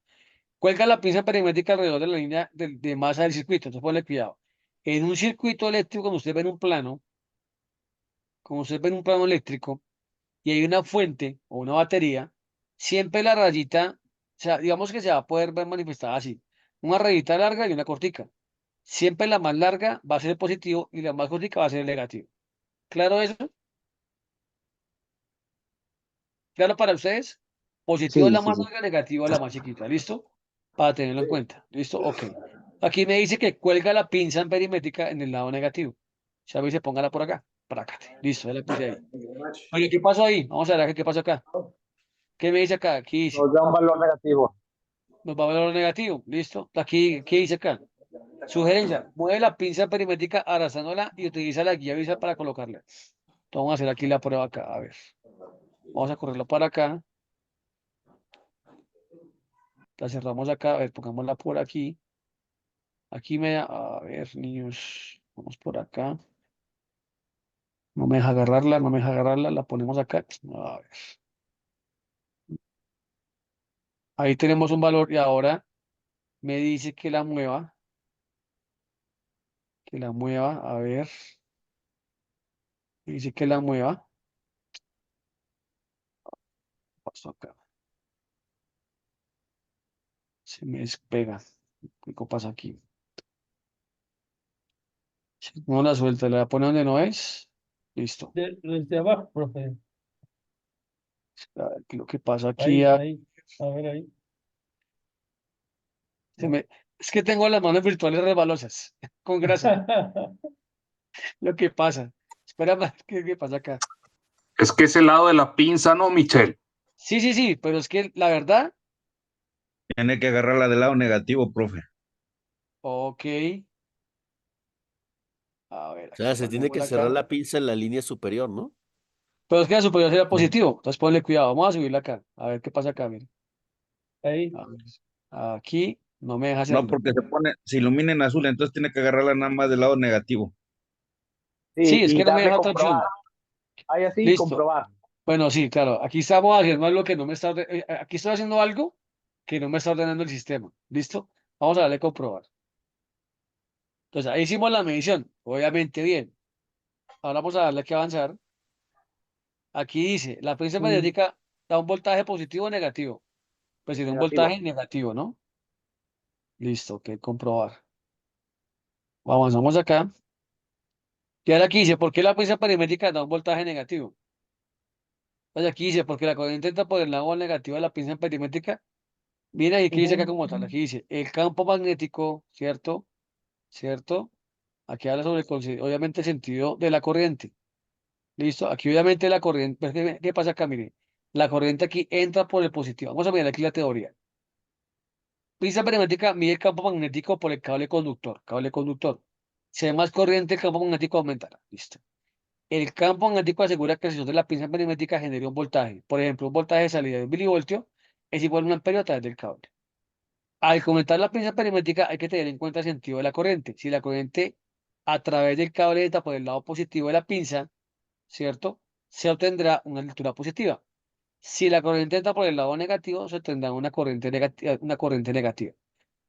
Cuelga la pinza perimétrica alrededor de la línea de masa del circuito, entonces ponle cuidado. En un circuito eléctrico, como usted ve en un plano, como usted ve en un plano eléctrico, y hay una fuente o una batería, siempre la rayita, o sea, digamos que se va a poder ver manifestada así, una rayita larga y una cortica. Siempre la más larga va a ser el positivo y la más cortica va a ser el negativo. ¿Claro eso? ¿Claro para ustedes? Positivo es Sí, la sí, más sí. larga, negativo es la más chiquita. ¿Listo? Para tenerlo en cuenta. ¿Listo? Ok. Aquí me dice que cuelga la pinza perimétrica en el lado negativo. Ya me dice, póngala por acá. Para acá. Listo, ya la puse ahí. Oye, ¿qué pasó ahí? Vamos a ver qué pasó acá. ¿Qué me dice acá? Aquí dice, Nos da un valor negativo. nos va a ver lo negativo. ¿Listo? Aquí, ¿qué dice acá? Sugerencia, mueve la pinza perimétrica abrazándola y utiliza la guía visual para colocarla. Entonces, vamos a hacer aquí la prueba acá. A ver. Vamos a correrlo para acá. La cerramos acá. A ver, pongámosla por aquí. Aquí me da, a ver, niños, vamos por acá. No me deja agarrarla, no me deja agarrarla. La ponemos acá. A ver. Ahí tenemos un valor y ahora me dice que la mueva. Que la mueva. A ver. Me dice que la mueva. Paso acá. Se me despega. ¿Qué pasa aquí? Si no la suelta, la pone donde no es. Listo. Desde abajo, profe. A ver, ¿qué es lo que pasa aquí? Ahí, ahí. A ver, ahí. Es que tengo las manos virtuales resbalosas, con grasa. Lo que pasa. Espera más, ¿qué pasa acá? Es que es el lado de la pinza, ¿no, Michelle? Sí, sí, sí, pero es que la verdad, Tiene que agarrarla del lado negativo, profe. ok. A ver, O aquí sea, se tiene que pongámosla cerrar acá. la pinza en la línea superior, ¿no? Pero es que la superior sería positivo, entonces ponle cuidado. Vamos a subirla acá. A ver qué pasa acá, mire. Ahí. A ver. Aquí no me deja No, hacerlo. porque se ilumina en azul, entonces tiene que agarrarla nada más del lado negativo. Sí, Sí, es y que no me darle deja otra comprobar. opción. Ahí así, Listo. comprobar. Bueno, sí, claro. Aquí estamos haciendo algo que no me está aquí estoy haciendo algo que no me está ordenando el sistema. ¿Listo? Vamos a darle a comprobar. Entonces, ahí hicimos la medición. Obviamente bien. Ahora vamos a darle aquí a avanzar. Aquí dice, la prensa magnética da un voltaje positivo o negativo. Pues tiene un Negativo. voltaje negativo, ¿no? Listo, que comprobar. Avanzamos acá. Y ahora aquí dice, ¿por qué la prensa perimétrica da un voltaje negativo? Pues aquí dice, porque la corriente entra por el lado negativo de la pinza perimétrica. Mira, y aquí dice acá como tal, aquí dice, el campo magnético, ¿cierto? ¿Cierto? Aquí habla sobre, obviamente, el sentido de la corriente. ¿Listo? Aquí obviamente la corriente, pues, ¿qué pasa acá? Mire, la corriente aquí entra por el positivo. Vamos a mirar aquí la teoría. Pinza perimétrica mide el campo magnético por el cable conductor. Cable conductor. Si hay más corriente, el campo magnético aumentará. Listo. El campo magnético asegura que el sensor de la pinza perimétrica genere un voltaje. Por ejemplo, un voltaje de salida de 1 milivoltio es igual a un amperio a través del cable. Al comentar la pinza perimétrica hay que tener en cuenta el sentido de la corriente. Si la corriente a través del cable entra por el lado positivo de la pinza, ¿cierto? Se obtendrá una lectura positiva. Si la corriente entra por el lado negativo, se obtendrá una corriente negativa,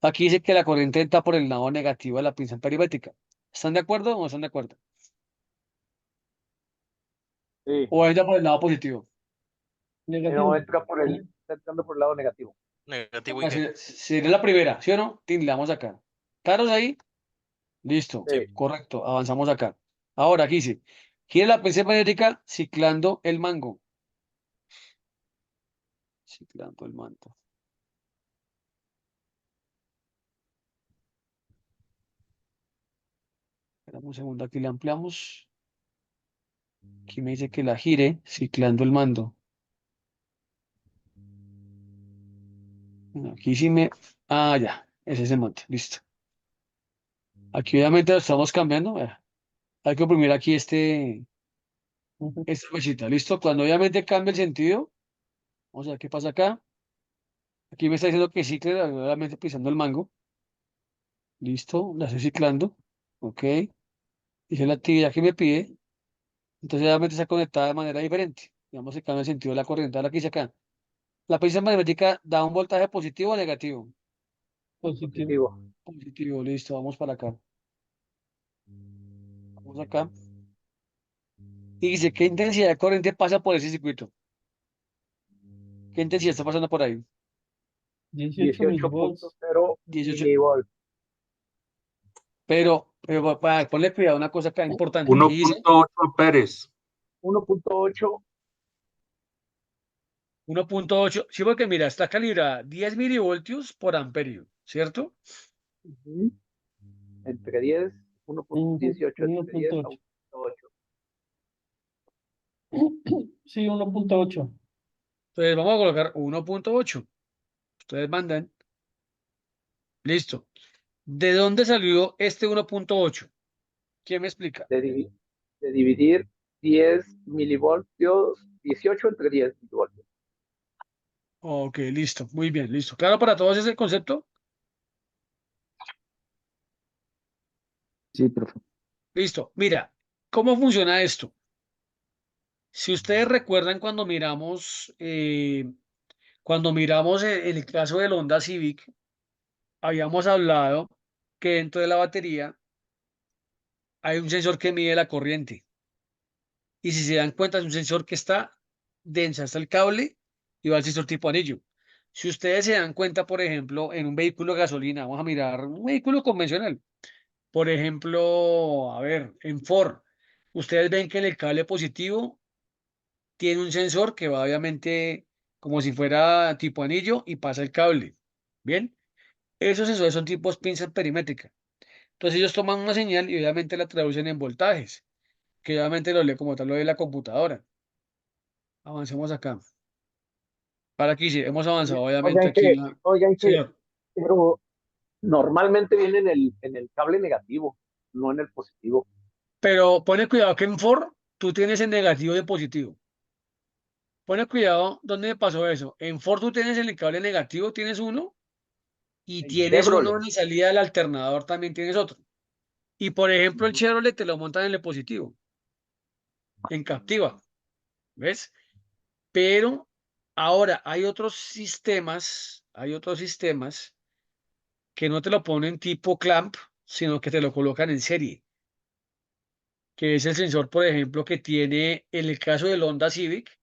Aquí dice que la corriente entra por el lado negativo de la pinza perimétrica. ¿Están de acuerdo o no están de acuerdo? Sí. ¿O entra por el lado positivo? No, está entrando por el lado negativo. Negativo y qué. Sería la primera, ¿sí o no? Tin, le damos acá. ¿Claros ahí? Listo, Sí. correcto, avanzamos acá. Ahora, aquí dice, gira la pinza magnética ciclando el mango. Ciclando el manto. Esperamos un segundo, aquí le ampliamos. Aquí me dice que la gire ciclando el mando. Aquí sí me... Ah, ya, ese es el mando, listo. Aquí obviamente lo estamos cambiando. Hay que oprimir aquí esta flechita, ¿listo? Cuando obviamente cambia el sentido, vamos a ver qué pasa acá. Aquí me está diciendo que cicle, obviamente pisando el mango. Listo, la estoy ciclando. Ok. Dice la actividad que me pide. Entonces obviamente está conectada de manera diferente. Digamos que cambia el sentido de la corriente. Ahora aquí dice acá. La pinza magnética da un voltaje positivo o negativo. Positivo. Positivo, listo, vamos para acá. Vamos acá. Y dice, ¿qué intensidad de corriente pasa por ese circuito? ¿Qué intensidad está pasando por ahí? 18 milivolts. 18.0 18. milivolts. Pero para ponle cuidado, una cosa acá importante. Aquí dice 1.8 amperes. 1.8 1.8, sí, porque mira, está calibrada 10 milivoltios por amperio, ¿cierto? Ujú. Entre 10, 1.18, entre 10 a 1.8. 1.8. Sí, 1.8. Entonces vamos a colocar 1.8. Ustedes mandan. Listo. ¿De dónde salió este 1.8? ¿Quién me explica? De dividir 10 milivoltios, 18 entre 10 milivoltios. Ok, listo. Muy bien, listo. ¿Claro para todos ese concepto? Sí, profe. Listo. Mira, ¿cómo funciona esto? Si ustedes recuerdan cuando miramos el caso del Honda Civic, habíamos hablado que dentro de la batería hay un sensor que mide la corriente. Y si se dan cuenta, es un sensor que está densa hasta el cable y va al sensor tipo anillo. Si ustedes se dan cuenta, por ejemplo, en un vehículo de gasolina, vamos a mirar un vehículo convencional. Por ejemplo, a ver, en Ford, ustedes ven que en el cable positivo tiene un sensor que va obviamente como si fuera tipo anillo y pasa el cable. Bien, esos sensores son tipos pinza perimétrica. Entonces ellos toman una señal y obviamente la traducen en voltajes, que obviamente lo lee como tal lo de la computadora. Avancemos acá. Para aquí sí, hemos avanzado obviamente aquí. Oigan que, Señor, pero normalmente viene en el cable negativo, no en el positivo. pero pone cuidado que en Ford tú tienes el negativo y el positivo. Pone cuidado, ¿dónde me pasó eso? En Ford tú tienes en el cable negativo, tienes uno, y En tienes uno Chevrolet. en la salida del alternador, también tienes otro. Y por ejemplo, el Ujú. Chevrolet te lo montan en el positivo, en captiva, ¿ves? Pero ahora hay otros sistemas que no te lo ponen tipo clamp, sino que te lo colocan en serie, que es el sensor, por ejemplo, que tiene en el caso del Honda Civic.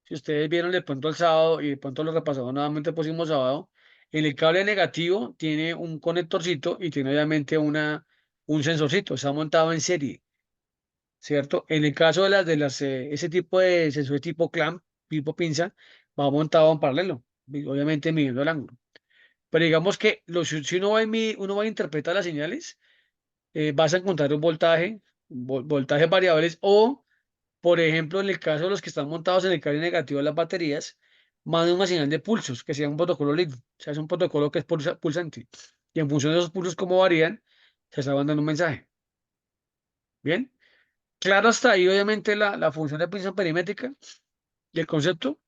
Si ustedes vieron de pronto el sábado y de pronto lo repasamos nuevamente el próximo sábado, en el cable negativo tiene un conectorcito y tiene obviamente un sensorcito, está montado en serie, ¿cierto? En el caso de ese tipo de sensor tipo clamp, tipo pinza, va montado en paralelo, obviamente midiendo el ángulo. Pero digamos que si uno va a interpretar las señales, vas a encontrar un voltaje, voltajes variables o por ejemplo, en el caso de los que están montados en el cable negativo de las baterías, mandan una señal de pulsos, que sea un protocolo LID. O sea, es un protocolo que es pulsante. Y en función de esos pulsos, cómo varían, se está mandando un mensaje. ¿Bien? Claro, hasta ahí, obviamente, la función de pinza perimétrica y el concepto.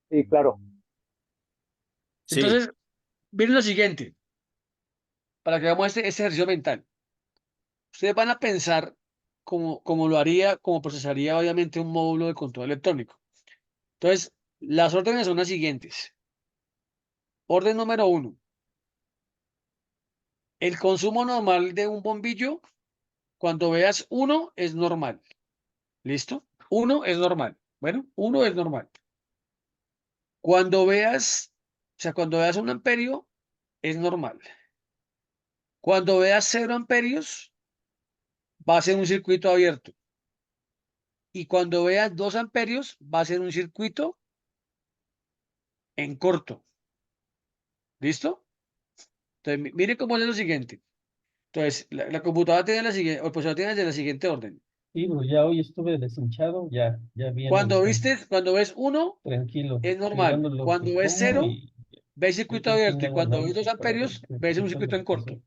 Sí, claro. Sí, Entonces, viene lo siguiente, para que hagamos este ejercicio mental. Ustedes van a pensar cómo lo haría, cómo procesaría, obviamente, un módulo de control electrónico. Entonces, las órdenes son las siguientes. Orden número 1. El consumo normal de un bombillo, cuando veas uno, es normal. ¿Listo? Uno es normal. Bueno, uno es normal. Cuando veas un amperio, es normal. Cuando veas 0 amperios, va a ser un circuito abierto. Y cuando veas 2 amperios, va a ser un circuito en corto. ¿Listo? Entonces, mire cómo es lo siguiente. Entonces, la computadora tiene la siguiente, o el procesador tiene de la siguiente orden. Sí, bro, ya hoy estuve deshinchado, ya bien ahorita. Cuando ves uno, Tranquilo, es estoy normal. dando lo que Cuando ves como 0, y ves yo circuito creo que abierto. Y una cuando ves ganamos 2 amperios, para ves un que circuito lo en que pasó. corto.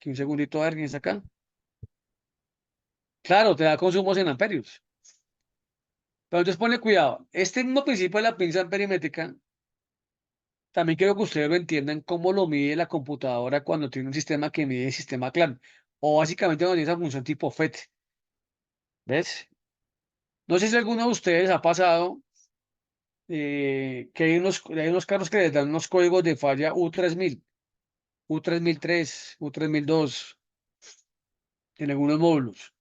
Que un segundito a ver quién está acá. Claro, te da consumos en amperios. Pero entonces ponle cuidado. Este mismo principio de la pinza perimétrica, también quiero que ustedes lo entiendan cómo lo mide la computadora cuando tiene un sistema que mide el sistema CLAN. O básicamente cuando tiene esa función tipo FET. ¿Ves? No sé si alguno de ustedes ha pasado que hay unos carros que les dan unos códigos de falla U3000, U3003, U3002 en algunos módulos.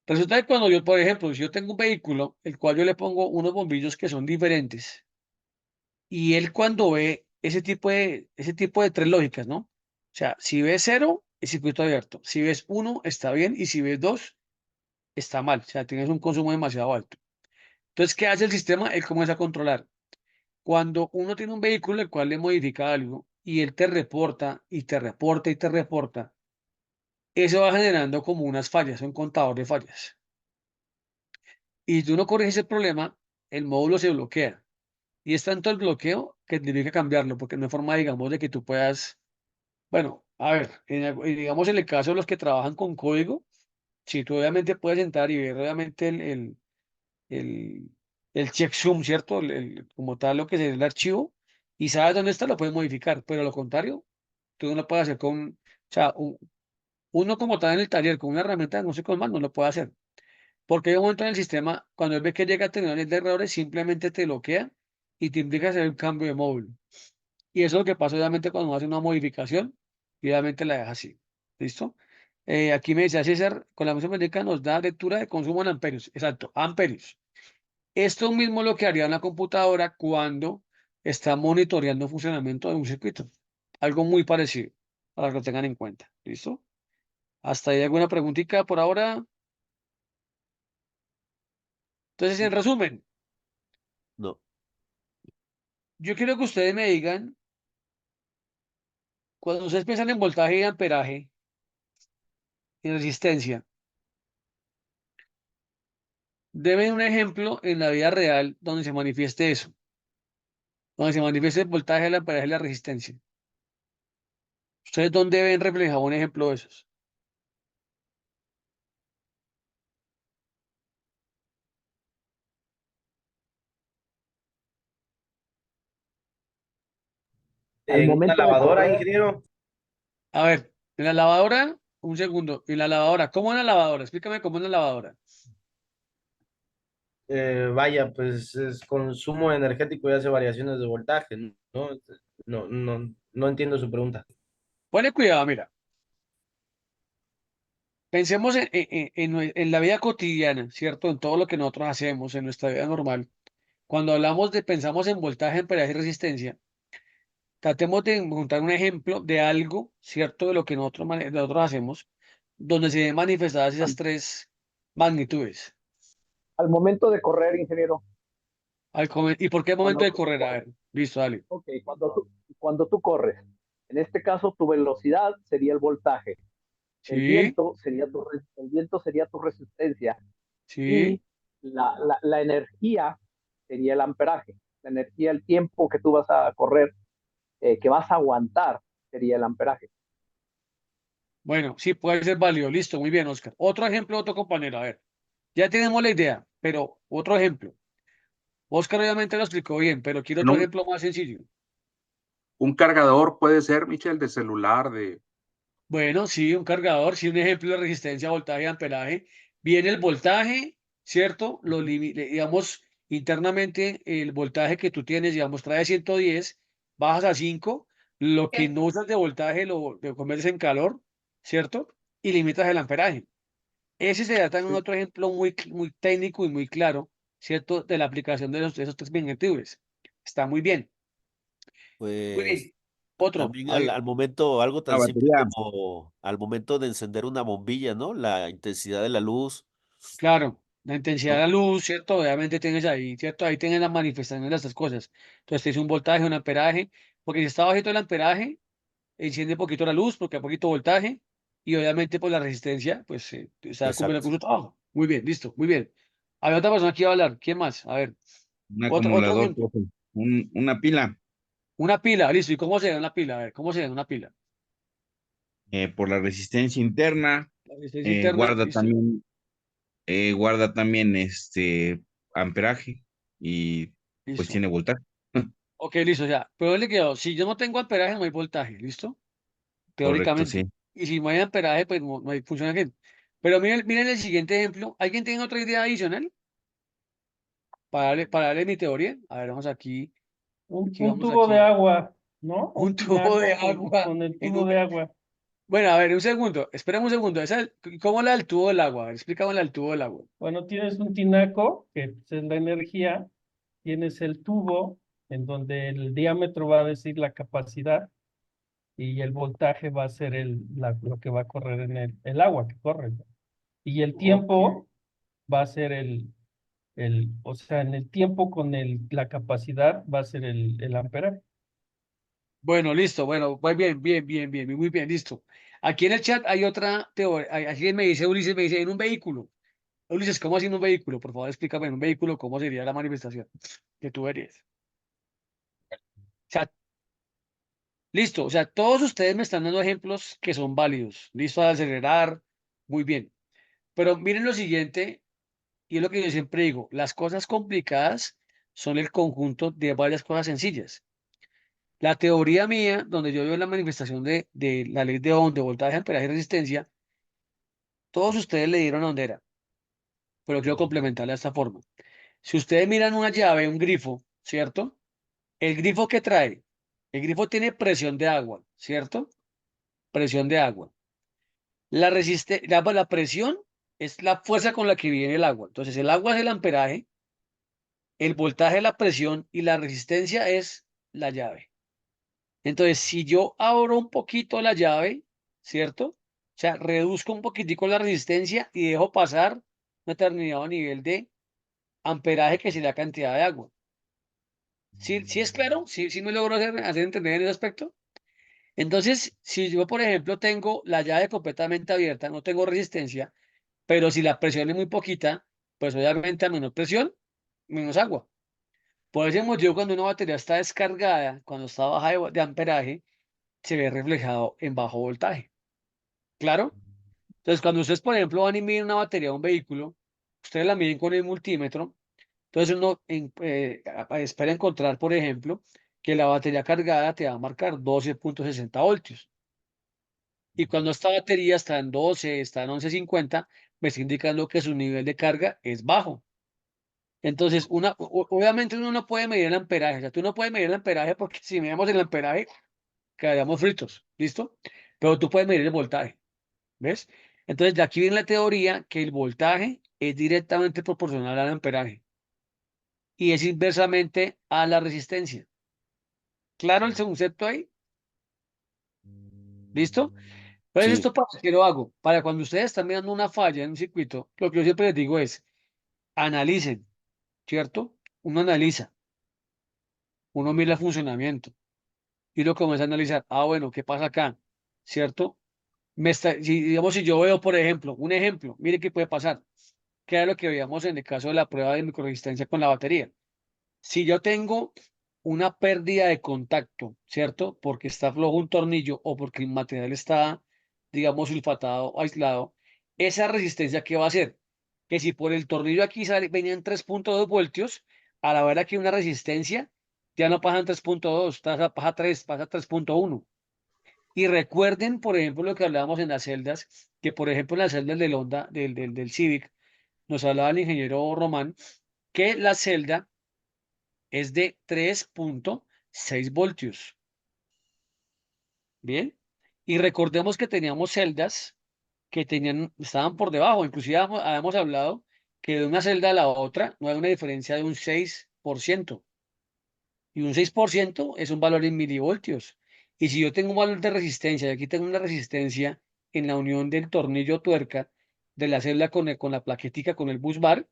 Resulta que cuando yo, por ejemplo, si yo tengo un vehículo, el cual yo le pongo unos bombillos que son diferentes, y él cuando ve ese tipo de tres lógicas, ¿no? O sea, si ves 0, es circuito abierto. Si ves 1, está bien, y si ves 2, está mal, o sea, tienes un consumo demasiado alto. Entonces, ¿qué hace el sistema? Él comienza a controlar. Cuando uno tiene un vehículo el cual le modifica algo y él te reporta y te reporta y te reporta, eso va generando como unas fallas, un contador de fallas. Y si tú no corriges el problema, el módulo se bloquea. Y es tanto el bloqueo que tiene que cambiarlo, porque no hay forma, digamos, de que tú puedas, bueno, a ver, digamos en el caso de los que trabajan con código, si tú obviamente puedes entrar y ver obviamente el, el checksum, ¿cierto? Como tal, lo que es el archivo, y sabes dónde está, lo puedes modificar, pero lo contrario, tú no lo puedes hacer con, o sea, uno como tal en el taller, con una herramienta no sé con más, no lo puede hacer. Porque hay un momento en el sistema, cuando él ve que llega a tener de errores, simplemente te bloquea y te implica hacer un cambio de módulo. Y eso es lo que pasa obviamente cuando uno hace una modificación y obviamente la deja así. ¿Listo? Aquí me decía César, con la música métrica nos da lectura de consumo en amperios. Exacto, amperios. Esto mismo es lo que haría una computadora cuando está monitoreando el funcionamiento de un circuito. Algo muy parecido, para que lo tengan en cuenta. ¿Listo? Hasta ahí alguna preguntita por ahora. Entonces, en resumen, No. yo quiero que ustedes me digan, cuando ustedes piensan en voltaje y amperaje, en resistencia, deben un ejemplo en la vida real donde se manifieste eso, donde se manifieste el voltaje, el amperaje y la resistencia. ¿Ustedes dónde ven reflejado un ejemplo de esos? Al En una momento de lavadora, correr, ingeniero. A ver, en la lavadora, un segundo, en la lavadora, ¿cómo en la lavadora? Explícame cómo en la lavadora. Vaya, pues es consumo energético y hace variaciones de voltaje, ¿no? No entiendo su pregunta. Ponle cuidado, mira. Pensemos en la vida cotidiana, ¿cierto? En todo lo que nosotros hacemos en nuestra vida normal. Cuando hablamos pensamos en voltaje, amperaje y resistencia. Tratemos de encontrar un ejemplo de algo, ¿cierto? De lo que nosotros hacemos, donde se ven manifestadas esas tres magnitudes. al momento de correr, ingeniero, ¿Y por qué el momento cuando de tú, correr? A ver, listo, dale. ok, cuando tú corres, en este caso tu velocidad sería el voltaje, Sí, el viento sería tu resistencia sí. y la energía sería el amperaje. La energía, el tiempo que tú vas a correr, que vas a aguantar, sería el amperaje. Bueno, sí, puede ser válido. Listo, muy bien, Oscar. Otro ejemplo, otro compañero. A ver, ya tenemos la idea, pero otro ejemplo. Oscar obviamente lo explicó bien, pero quiero En otro ejemplo más sencillo. un cargador puede ser, Michel, de celular, de... Bueno, sí, un cargador, sí, un ejemplo de resistencia, voltaje y amperaje. Viene el voltaje, ¿cierto? Digamos, internamente el voltaje que tú tienes, digamos, trae 110, bajas a 5, lo que no usas de voltaje lo conviertes en calor, ¿cierto? Y limitas el amperaje. Ese sería también otro ejemplo muy técnico y muy claro, ¿cierto? De la aplicación de esos tres magnitudes. Está muy bien. Muy Pues bien. Otro. también al momento, algo La tan simple batería. como al momento de encender una bombilla, ¿no? La intensidad de la luz, Claro, la intensidad de ¿no? la luz, ¿cierto? Obviamente tienes ahí, ¿cierto? Ahí tienes las manifestaciones de estas cosas. Entonces tienes un voltaje, un amperaje, porque si está bajito el amperaje, enciende poquito la luz, porque hay poquito voltaje, y obviamente pues la resistencia, pues está cumpliendo Exacto. con su trabajo. Muy bien, listo, muy bien. Había otra persona que iba a hablar. ¿Quién más? A ver, Un otro acumulador, ejemplo. profe. Una pila, Una pila, listo. ¿Y cómo se da una pila? A ver, ¿cómo se da una pila? por la resistencia interna, La resistencia interna, listo, guarda también amperaje y pues listo. tiene voltaje. Ok, listo, ya. Pero le quedó, si yo no tengo amperaje, no hay voltaje, ¿listo? Correcto, Teóricamente. sí. Y si no hay amperaje, pues no hay funciona bien. Pero miren el siguiente ejemplo. ¿Alguien tiene otra idea adicional para darle mi teoría? A ver, vamos aquí. Aquí Un vamos tubo de aquí. agua, ¿no? Un Un tubo de tinaco agua con el en tubo un... de agua. Bueno, a ver, un segundo. Espérame un segundo. ¿Cómo la del tubo del agua? A ver, explícame la del tubo del agua. Bueno, tienes un tinaco, que pues, es la energía, tienes el tubo, en donde el diámetro va a decir la capacidad, y el voltaje va a ser lo que va a correr en el agua que corre, ¿no? Y el Ok. tiempo va a ser o sea, en el tiempo con la capacidad va a ser el amperaje. Bueno, listo. Bueno, muy bien, bien, bien, bien, muy bien, listo. Aquí en el chat hay otra teoría. Aquí me dice Ulises, me dice en un vehículo. Ulises, ¿cómo así en un vehículo? Por favor, explícame en un vehículo cómo sería la manifestación que tú verías. O sea, listo. O sea, todos ustedes me están dando ejemplos que son válidos. Listo a acelerar. Muy bien. Pero miren lo siguiente, y es lo que yo siempre digo, las cosas complicadas son el conjunto de varias cosas sencillas. La teoría mía, donde yo veo la manifestación de la ley de Ohm, de voltaje, amperaje y resistencia, todos ustedes le dieron a dónde era, pero quiero complementarla de esta forma. Si ustedes miran una llave, un grifo, ¿cierto? ¿El grifo qué trae? El grifo tiene presión de agua, ¿cierto? Presión de agua. La presión es la fuerza con la que viene el agua. Entonces, el agua es el amperaje, el voltaje es la presión y la resistencia es la llave. Entonces, si yo abro un poquito la llave, ¿cierto? O sea, reduzco un poquitico la resistencia y dejo pasar un determinado nivel de amperaje que es la cantidad de agua. ¿Sí, sí es claro? ¿Sí me logro hacer entender en ese aspecto? Entonces, si yo, por ejemplo, tengo la llave completamente abierta, no tengo resistencia, pero si la presión es muy poquita, pues obviamente a menor presión, menos agua. Por ese motivo, cuando una batería está descargada, cuando está baja de amperaje, se ve reflejado en bajo voltaje. ¿Claro? Entonces, cuando ustedes, por ejemplo, van y miden una batería de un vehículo, ustedes la miden con el multímetro, entonces uno espera encontrar, por ejemplo, que la batería cargada te va a marcar 12.60 voltios. Y cuando esta batería está en 12, está en 11.50, me está indicando que su nivel de carga es bajo. Entonces, obviamente uno no puede medir el amperaje. O sea, tú no puedes medir el amperaje porque si medimos el amperaje, quedaríamos fritos. ¿Listo? Pero tú puedes medir el voltaje. ¿Ves? Entonces, de aquí viene la teoría que el voltaje es directamente proporcional al amperaje y es inversamente a la resistencia. ¿Claro el concepto ahí? ¿Listo? Entonces, Sí, ¿esto para qué lo hago? Para cuando ustedes están mirando una falla en un circuito, lo que yo siempre les digo es, analicen, ¿cierto? Uno analiza, uno mira el funcionamiento y lo comienza a analizar. Ah, bueno, ¿qué pasa acá? ¿Cierto? Digamos, si yo veo, por ejemplo, un ejemplo, mire qué puede pasar. ¿Qué era lo que veíamos en el caso de la prueba de microresistencia con la batería? Si yo tengo una pérdida de contacto, ¿cierto? Porque está flojo un tornillo o porque el material está, digamos, sulfatado o aislado, esa resistencia, ¿qué va a hacer? Que si por el tornillo aquí venían 3.2 voltios, a la hora que hay una resistencia, ya no pasan 3.2, pasa 3, pasa 3.1. Y recuerden, por ejemplo, lo que hablábamos en las celdas, que por ejemplo en las celdas del Honda, del Civic, nos hablaba el ingeniero Román, que la celda es de 3.6 voltios. Bien. Y recordemos que teníamos celdas que estaban por debajo. Inclusive habíamos hablado que de una celda a la otra no hay una diferencia de un 6%. Y un 6% es un valor en milivoltios. Y si yo tengo un valor de resistencia, y aquí tengo una resistencia en la unión del tornillo tuerca de la celda con la plaquetica, con el bus bar,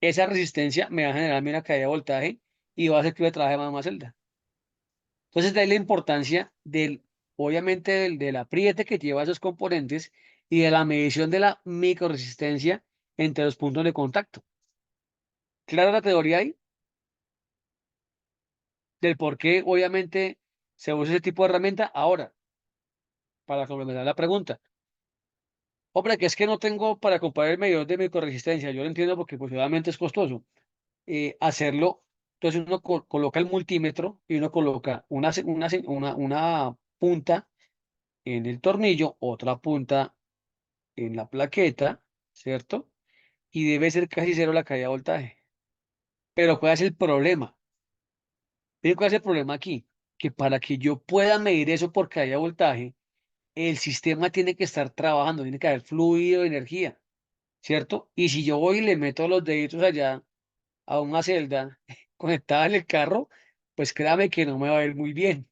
esa resistencia me va a generar una caída de voltaje y va a hacer que yo trabaje más celda. Entonces, de ahí la importancia obviamente, del apriete que lleva esos componentes y de la medición de la microresistencia entre los puntos de contacto. ¿Clara la teoría ahí? Del por qué, obviamente, se usa ese tipo de herramienta. Ahora, para complementar la pregunta. Hombre, que es que no tengo para comprar el medidor de microresistencia. Yo lo entiendo porque, pues, obviamente es costoso. Hacerlo, entonces uno coloca el multímetro y uno coloca una punta en el tornillo, otra punta en la plaqueta, ¿cierto? Y debe ser casi cero la caída de voltaje. Pero ¿cuál es el problema? ¿Miren cuál es el problema aquí? Que para que yo pueda medir eso por caída de voltaje, el sistema tiene que estar trabajando, tiene que haber fluido de energía, ¿cierto? Y si yo voy y le meto los deditos allá a una celda conectada en el carro, pues créame que no me va a ir muy bien.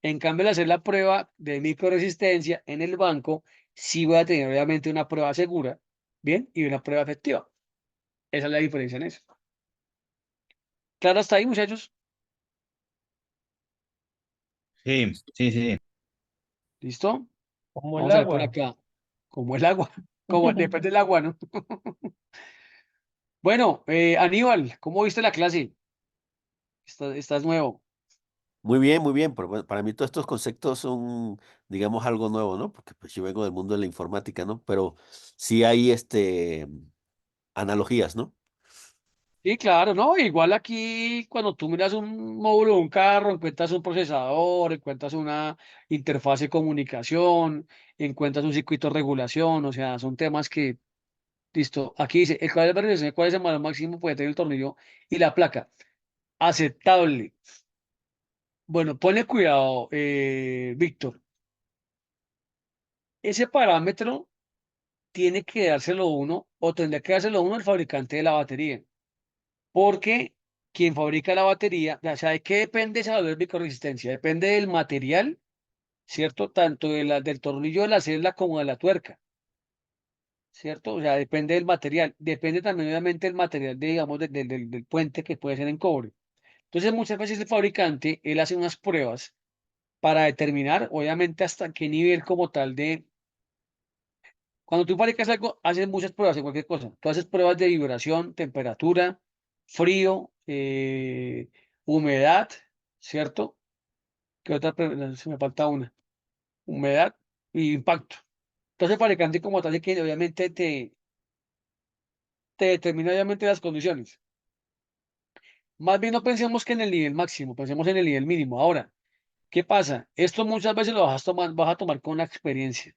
En cambio, al hacer la prueba de microresistencia en el banco, sí voy a tener obviamente una prueba segura, ¿bien? Y una prueba efectiva. Esa es la diferencia en eso. Claro, hasta ahí, muchachos. Sí, sí, sí. ¿Listo? Como el Vamos a ver por agua. acá. Como el agua. Como depende del agua, ¿no? Bueno, Aníbal, ¿cómo viste la clase? Estás nuevo. Muy bien, muy bien. Pero bueno, para mí todos estos conceptos son, digamos, algo nuevo, ¿no? Porque pues yo vengo del mundo de la informática, ¿no? Pero sí hay analogías, ¿no? Sí, claro, ¿no? Igual aquí cuando tú miras un módulo de un carro, encuentras un procesador, encuentras una interfaz de comunicación, encuentras un circuito de regulación, o sea, son temas que, listo, aquí dice, el cable de verificación, cuál es el valor máximo puede tener el tornillo y la placa. Aceptable. Bueno, ponle cuidado, Víctor. Ese parámetro tiene que dárselo uno o tendría que dárselo uno al fabricante de la batería. Porque quien fabrica la batería, o sea, ¿de qué depende esa valor de bicoresistencia? Depende del material, ¿cierto? Tanto del tornillo de la celda como de la tuerca, ¿cierto? O sea, depende del material. Depende también, obviamente, del material, digamos, del puente que puede ser en cobre. Entonces, muchas veces el fabricante, él hace unas pruebas para determinar, obviamente, hasta qué nivel como tal de... Cuando tú fabricas algo, haces muchas pruebas en cualquier cosa. Tú haces pruebas de vibración, temperatura, frío, humedad, ¿cierto? ¿Qué otra? Se me falta una. Humedad y impacto. Entonces, el fabricante como tal, que obviamente te determina obviamente las condiciones. Más bien no pensemos que en el nivel máximo, pensemos en el nivel mínimo. Ahora, ¿qué pasa? Esto muchas veces lo vas a tomar con la experiencia.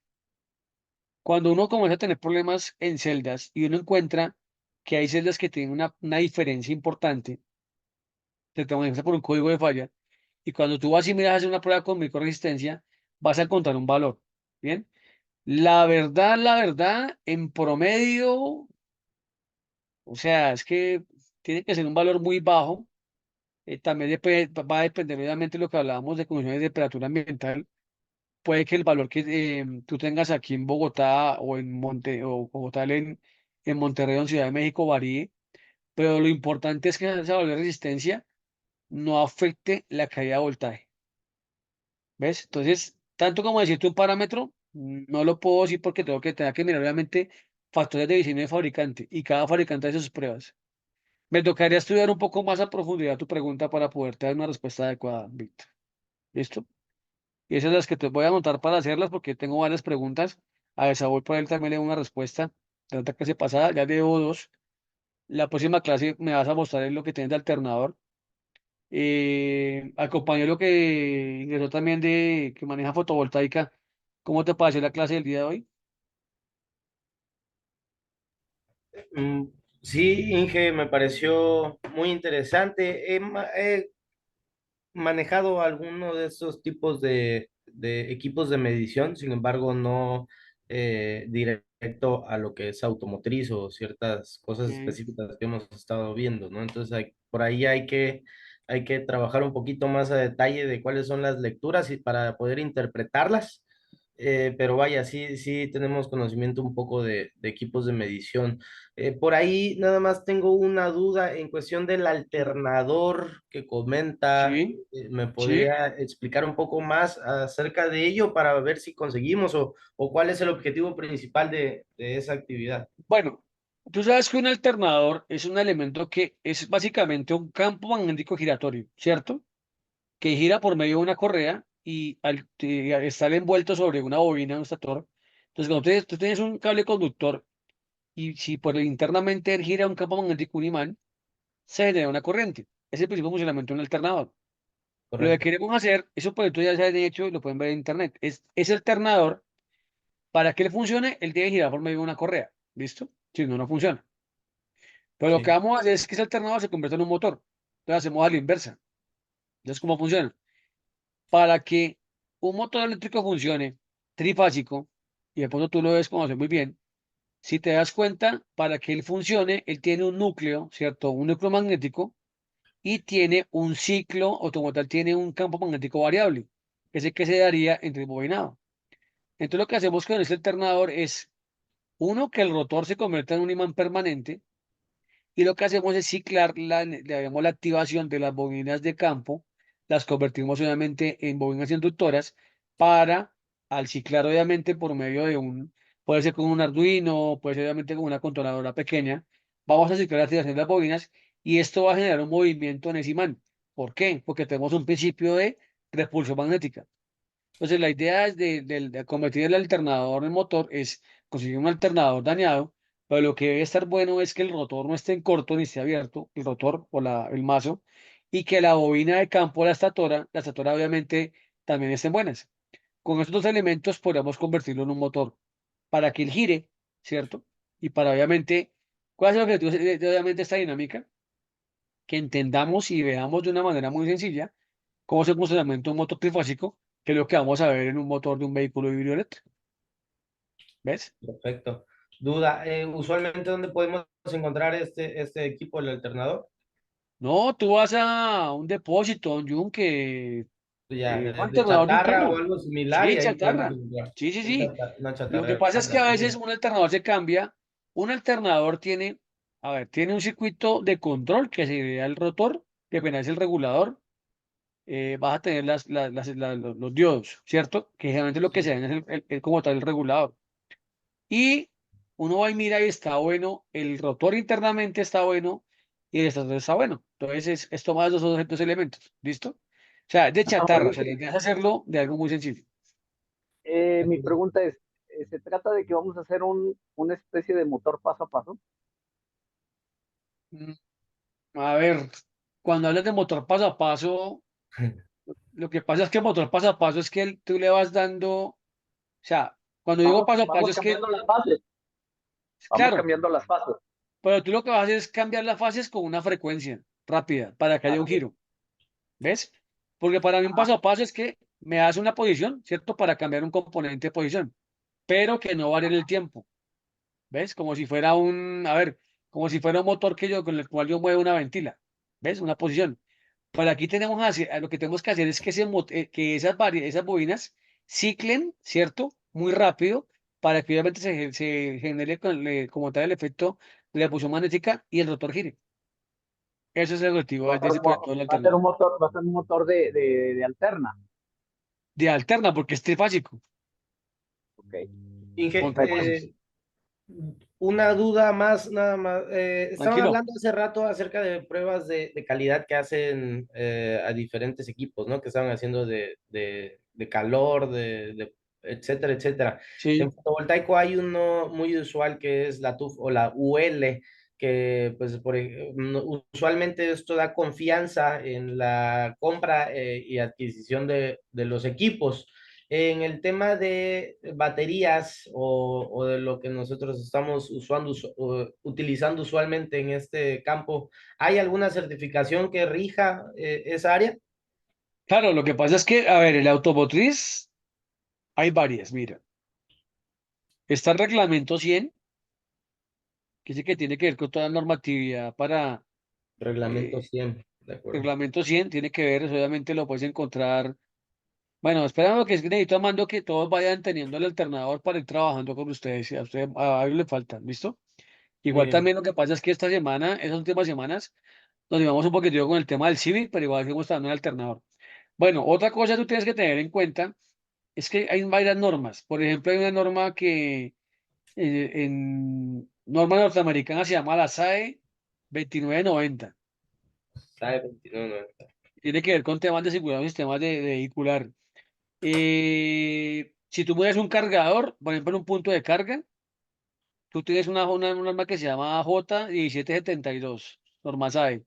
Cuando uno comienza a tener problemas en celdas y uno encuentra que hay celdas que tienen una diferencia importante, te toman por un código de falla, y cuando tú vas y miras a hacer una prueba con microresistencia, vas a encontrar un valor. ¿Bien? La verdad, en promedio, o sea, es que tiene que ser un valor muy bajo. También va a depender, obviamente, de lo que hablábamos de condiciones de temperatura ambiental. Puede que el valor que tú tengas aquí en Bogotá o o como tal en Monterrey o en Ciudad de México varíe, pero lo importante es que esa valor de resistencia no afecte la caída de voltaje. ¿Ves? Entonces, tanto como decirte un parámetro, no lo puedo decir porque tengo que tener que mirar obviamente factores de diseño de fabricante y cada fabricante hace sus pruebas. Me tocaría estudiar un poco más a profundidad tu pregunta para poderte dar una respuesta adecuada, Víctor. ¿Listo? Y esas son las que te voy a anotar para hacerlas porque tengo varias preguntas. A esa voy por él también le doy una respuesta. De la otra clase pasada ya debo dos. La próxima clase me vas a mostrar lo que tienes de alternador. Al compañero que ingresó también que maneja fotovoltaica, ¿cómo te pareció la clase del día de hoy? Mm, Sí, Inge, me pareció muy interesante. He manejado alguno de esos tipos de equipos de medición, sin embargo, no directo a lo que es automotriz o ciertas cosas Sí. específicas que hemos estado viendo, ¿no? Entonces, por ahí hay que trabajar un poquito más a detalle de cuáles son las lecturas y para poder interpretarlas. Pero vaya, sí, sí tenemos conocimiento un poco de equipos de medición. Por ahí nada más tengo una duda en cuestión del alternador que comenta. Sí, ¿Me sí. podría explicar un poco más acerca de ello para ver si conseguimos o cuál es el objetivo principal de esa actividad? Bueno, tú sabes que un alternador es un elemento que es básicamente un campo magnético giratorio, ¿cierto? Que gira por medio de una correa y al estar envuelto sobre una bobina, un estator. Entonces, cuando tú tienes un cable conductor y si por internamente él gira un campo magnético, un imán, se genera una corriente. Es el principio de funcionamiento de un alternador. Lo que Correcto. queremos hacer, eso por ya se ha hecho y lo pueden ver en internet, es ese alternador, para que él funcione, él debe girar por medio de una correa. ¿Listo? Si no, no funciona. Pero lo que Sí, vamos a hacer es que ese alternador se convierta en un motor. Entonces hacemos a la inversa. Entonces, ¿cómo funciona? Para que un motor eléctrico funcione trifásico, y de pronto tú lo ves conocer muy bien, si te das cuenta, para que él funcione, él tiene un núcleo, ¿cierto? Un núcleo magnético y tiene un ciclo, o como tal, tiene un campo magnético variable, que es el que se daría entre el bobinado. Entonces lo que hacemos con este alternador es, uno, que el rotor se convierta en un imán permanente, y lo que hacemos es ciclar digamos, la activación de las bobinas de campo, las convertimos obviamente en bobinas inductoras para, al ciclar obviamente por medio de puede ser con un Arduino, puede ser obviamente con una controladora pequeña, vamos a ciclar la activación de las bobinas y esto va a generar un movimiento en ese imán. ¿Por qué? Porque tenemos un principio de repulsión magnética. Entonces, la idea es de convertir el alternador en motor es conseguir un alternador dañado, pero lo que debe estar bueno es que el rotor no esté en corto ni esté abierto, el rotor o el mazo, y que la bobina de campo, la estatora obviamente también estén buenas. Con estos dos elementos podríamos convertirlo en un motor para que él gire, ¿cierto? Y para obviamente, ¿cuál es el objetivo de obviamente esta dinámica? Que entendamos y veamos de una manera muy sencilla cómo es el funcionamiento de un motor trifásico, que es lo que vamos a ver en un motor de un vehículo híbrido eléctrico. ¿Ves? Perfecto. Duda, usualmente ¿dónde podemos encontrar este equipo, el alternador? No, tú vas a un depósito, un yunque, Ya, un de alternador de un chatarra o carro. algo similar Sí, y ahí podemos chatarra. encontrar Sí, sí, sí. una Lo que chatarra. pasa es que a veces un alternador se cambia. Un alternador tiene, a ver, tiene un circuito de control que sería el rotor, que apenas es el regulador. Vas a tener los diodos, ¿cierto? Que generalmente lo que se ven es como tal el regulador. Y uno va y mira y está bueno, el rotor internamente está bueno y el estator está bueno. Entonces es tomar esos dos elementos, ¿listo? O sea, es de chatarra, o sea, la idea es hacerlo de algo muy sencillo. Mi pregunta es, ¿se trata de que vamos a hacer una especie de motor paso a paso? Mm, A ver, cuando hablas de motor paso a paso, lo que pasa es que motor paso a paso es que tú le vas dando, o sea, cuando digo paso a paso Vamos es que, cambiando las fases, vamos claro, cambiando las fases. pero tú lo que vas a hacer es cambiar las fases con una frecuencia rápida para que haya un Así es. giro. ¿Ves? Porque para mí un paso a paso es que me das una posición, ¿cierto? Para cambiar un componente de posición, pero que no varíe en el tiempo. ¿Ves? Como si fuera a ver, como si fuera un motor con el cual yo muevo una ventila. ¿Ves? Una posición. Para aquí lo que tenemos que hacer es que, que esas bobinas ciclen, ¿cierto? Muy rápido para que obviamente se genere como tal el efecto de la pulsión magnética y el rotor gire. Ese es el objetivo de ese proyecto del alternador. Va a ser un motor de alterna. De alterna, porque es trifásico. Ok. Con Inge, tres fases. una duda más, nada más. Estaban Tranquilo. hablando hace rato acerca de pruebas de calidad que hacen a diferentes equipos, ¿no? Que estaban haciendo de calor, etcétera, etcétera. Sí. En fotovoltaico hay uno muy usual que es la TUF o la UL, que pues usualmente esto da confianza en la compra y adquisición de los equipos. En el tema de baterías o de lo que nosotros estamos utilizando usualmente en este campo, ¿hay alguna certificación que rija esa área? Claro, lo que pasa es que, a ver, el automotriz hay varias, mira. Está el reglamento 100, que dice que tiene que ver con toda la normatividad para Reglamento eh, 100, de acuerdo. reglamento 100, tiene que ver, obviamente lo puedes encontrar. Bueno, esperando que es que necesito mando que todos vayan teniendo el alternador para ir trabajando con ustedes. Si a usted a ellos le faltan, ¿listo? Muy Igual bien. también lo que pasa es que esta semana, esas últimas semanas, nos llevamos un poquitito con el tema del Civic, pero igual seguimos dando un alternador. Bueno, otra cosa que tú tienes que tener en cuenta es que hay varias normas. Por ejemplo, hay una norma que en norma norteamericana se llama la SAE 2990. Sabe 29, Tiene que ver con temas de seguridad y sistemas de vehicular. Si tú mueves un cargador, por ejemplo, en un punto de carga, tú tienes una norma que se llama J1772, norma SAE.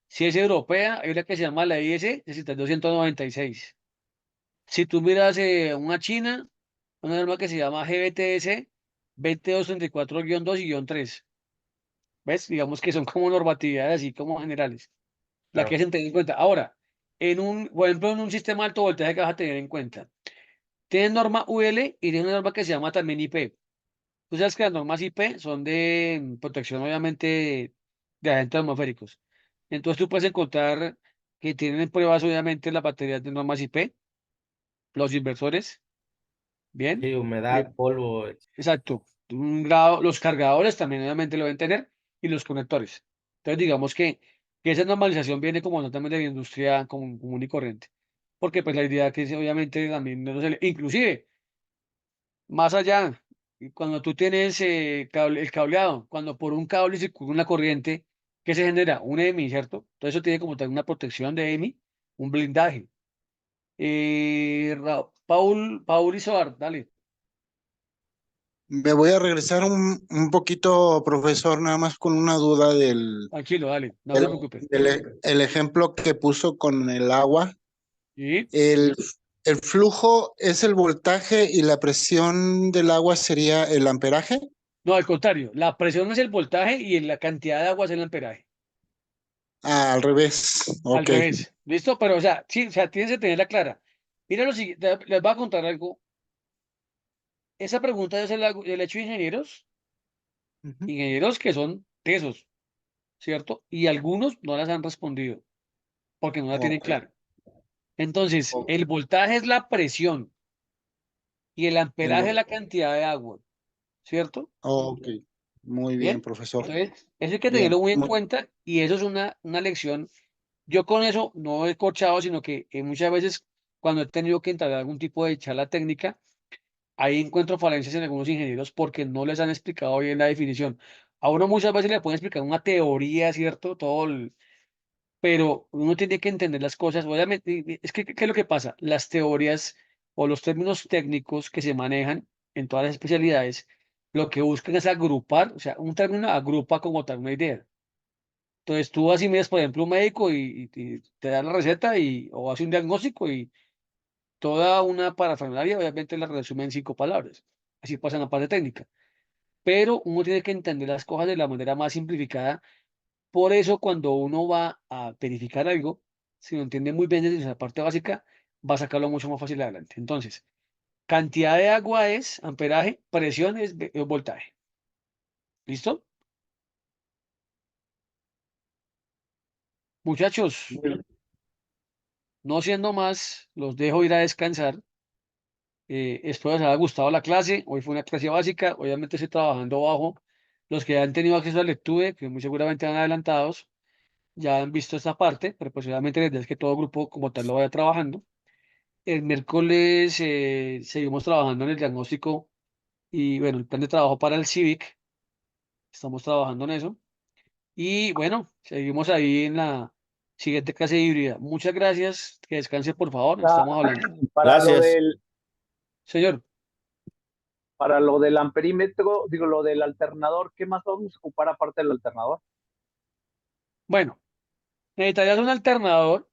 Si es europea, hay una que se llama la IS 62196. Si tú miras una china, una norma que se llama GBTS 2234-2 y -3. ¿Ves? Digamos que son como normatividades así como generales. La que claro. se tener en cuenta. Ahora, por ejemplo, en un sistema de alto voltaje que vas a tener en cuenta. Tienes norma UL y tienes una norma que se llama también IP. Tú sabes que las normas IP son de protección, obviamente, de agentes atmosféricos. Entonces tú puedes encontrar que tienen pruebas, obviamente, las baterías de normas IP, los inversores, ¿bien? Sí, humedad, polvo. Exacto. Un grado, los cargadores también obviamente lo deben tener y los conectores. Entonces, digamos que esa normalización viene como no también de la industria común y corriente. Porque pues la idea que es obviamente también, inclusive, más allá, y cuando tú tienes el cableado, cuando por un cable circula una corriente, ¿qué se genera? Un EMI, ¿cierto? Entonces eso tiene como tal una protección de EMI, un blindaje. Paul Isoar, dale, Me voy a regresar un poquito, profesor, nada más con una duda tranquilo, dale, no se preocupe. el ejemplo que puso con el agua. ¿Y? El flujo es el voltaje y la presión del agua sería el amperaje. No, al contrario, la presión es el voltaje y la cantidad de agua es el amperaje. Ah, al revés. Al Ok. revés. ¿Listo? Pero, o sea, sí, o sea, tienes que tenerla clara. Mira lo siguiente, les voy a contar algo. Esa pregunta yo se la he hecho a ingenieros, Ujú. ingenieros que son tesos, ¿cierto? Y algunos no las han respondido porque no la tienen Ok. clara. Entonces, Ok. el voltaje es la presión y el El amperaje es vol- la cantidad de agua, ¿cierto? ok. Muy bien, Bien. profesor. Entonces, eso hay que Bien. tenerlo muy en cuenta y eso es una lección. Yo con eso no he corchado, sino que muchas veces cuando he tenido que entrar a algún tipo de charla técnica, ahí encuentro falencias en algunos ingenieros porque no les han explicado bien la definición. A uno muchas veces le pueden explicar una teoría, ¿cierto? Pero uno tiene que entender las cosas. Obviamente, es que, ¿qué es lo que pasa? Las teorías o los términos técnicos que se manejan en todas las especialidades, lo que buscan es agrupar, o sea, un término agrupa como tal una idea. Entonces tú así miras, por ejemplo, un médico y te da la receta o hace un diagnóstico y toda una parafernalia, obviamente la resume en 5 palabras. Así pasa en la parte técnica. Pero uno tiene que entender las cosas de la manera más simplificada. Por eso, cuando uno va a verificar algo, si lo entiende muy bien desde esa parte básica, va a sacarlo mucho más fácil adelante. Entonces, cantidad de agua es amperaje, presión es voltaje. ¿Listo? Muchachos, no siendo más, los dejo ir a descansar. Espero les haya gustado la clase. Hoy fue una clase básica. Obviamente estoy trabajando bajo. Los que han tenido acceso al lecture, que muy seguramente van adelantados, ya han visto esta parte, pero pues obviamente la idea es que todo grupo como tal lo vaya trabajando. El miércoles seguimos trabajando en el diagnóstico y bueno, el plan de trabajo para el CIVIC. Estamos trabajando en eso. Y bueno, seguimos ahí en la siguiente clase híbrida. Muchas gracias. Que descanse, por favor. Ah, Estamos hablando. Para lo Gracias. del, Señor, para lo del amperímetro, digo, lo del alternador, ¿qué más vamos a ocupar aparte del alternador? bueno, necesitarías un alternador.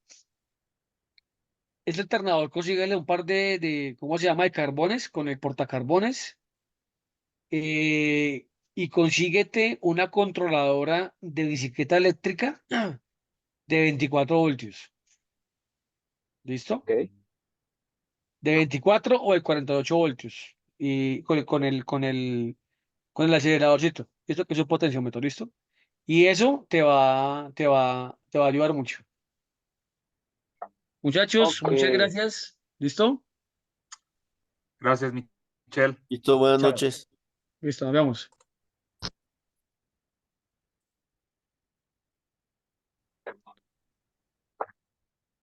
Este alternador consíguele un par ¿cómo se llama? De carbones con el portacarbones. Y consíguete una controladora de bicicleta eléctrica de 24 voltios. ¿Listo? Ok. De 24 o de 48 voltios. Y con el aceleradorcito. Esto que es un potenciómetro, ¿listo? Y eso te va a ayudar mucho. Muchachos, Ok. muchas gracias. ¿Listo? Gracias, Michelle. Listo, buenas Chao. noches. Listo, nos vemos.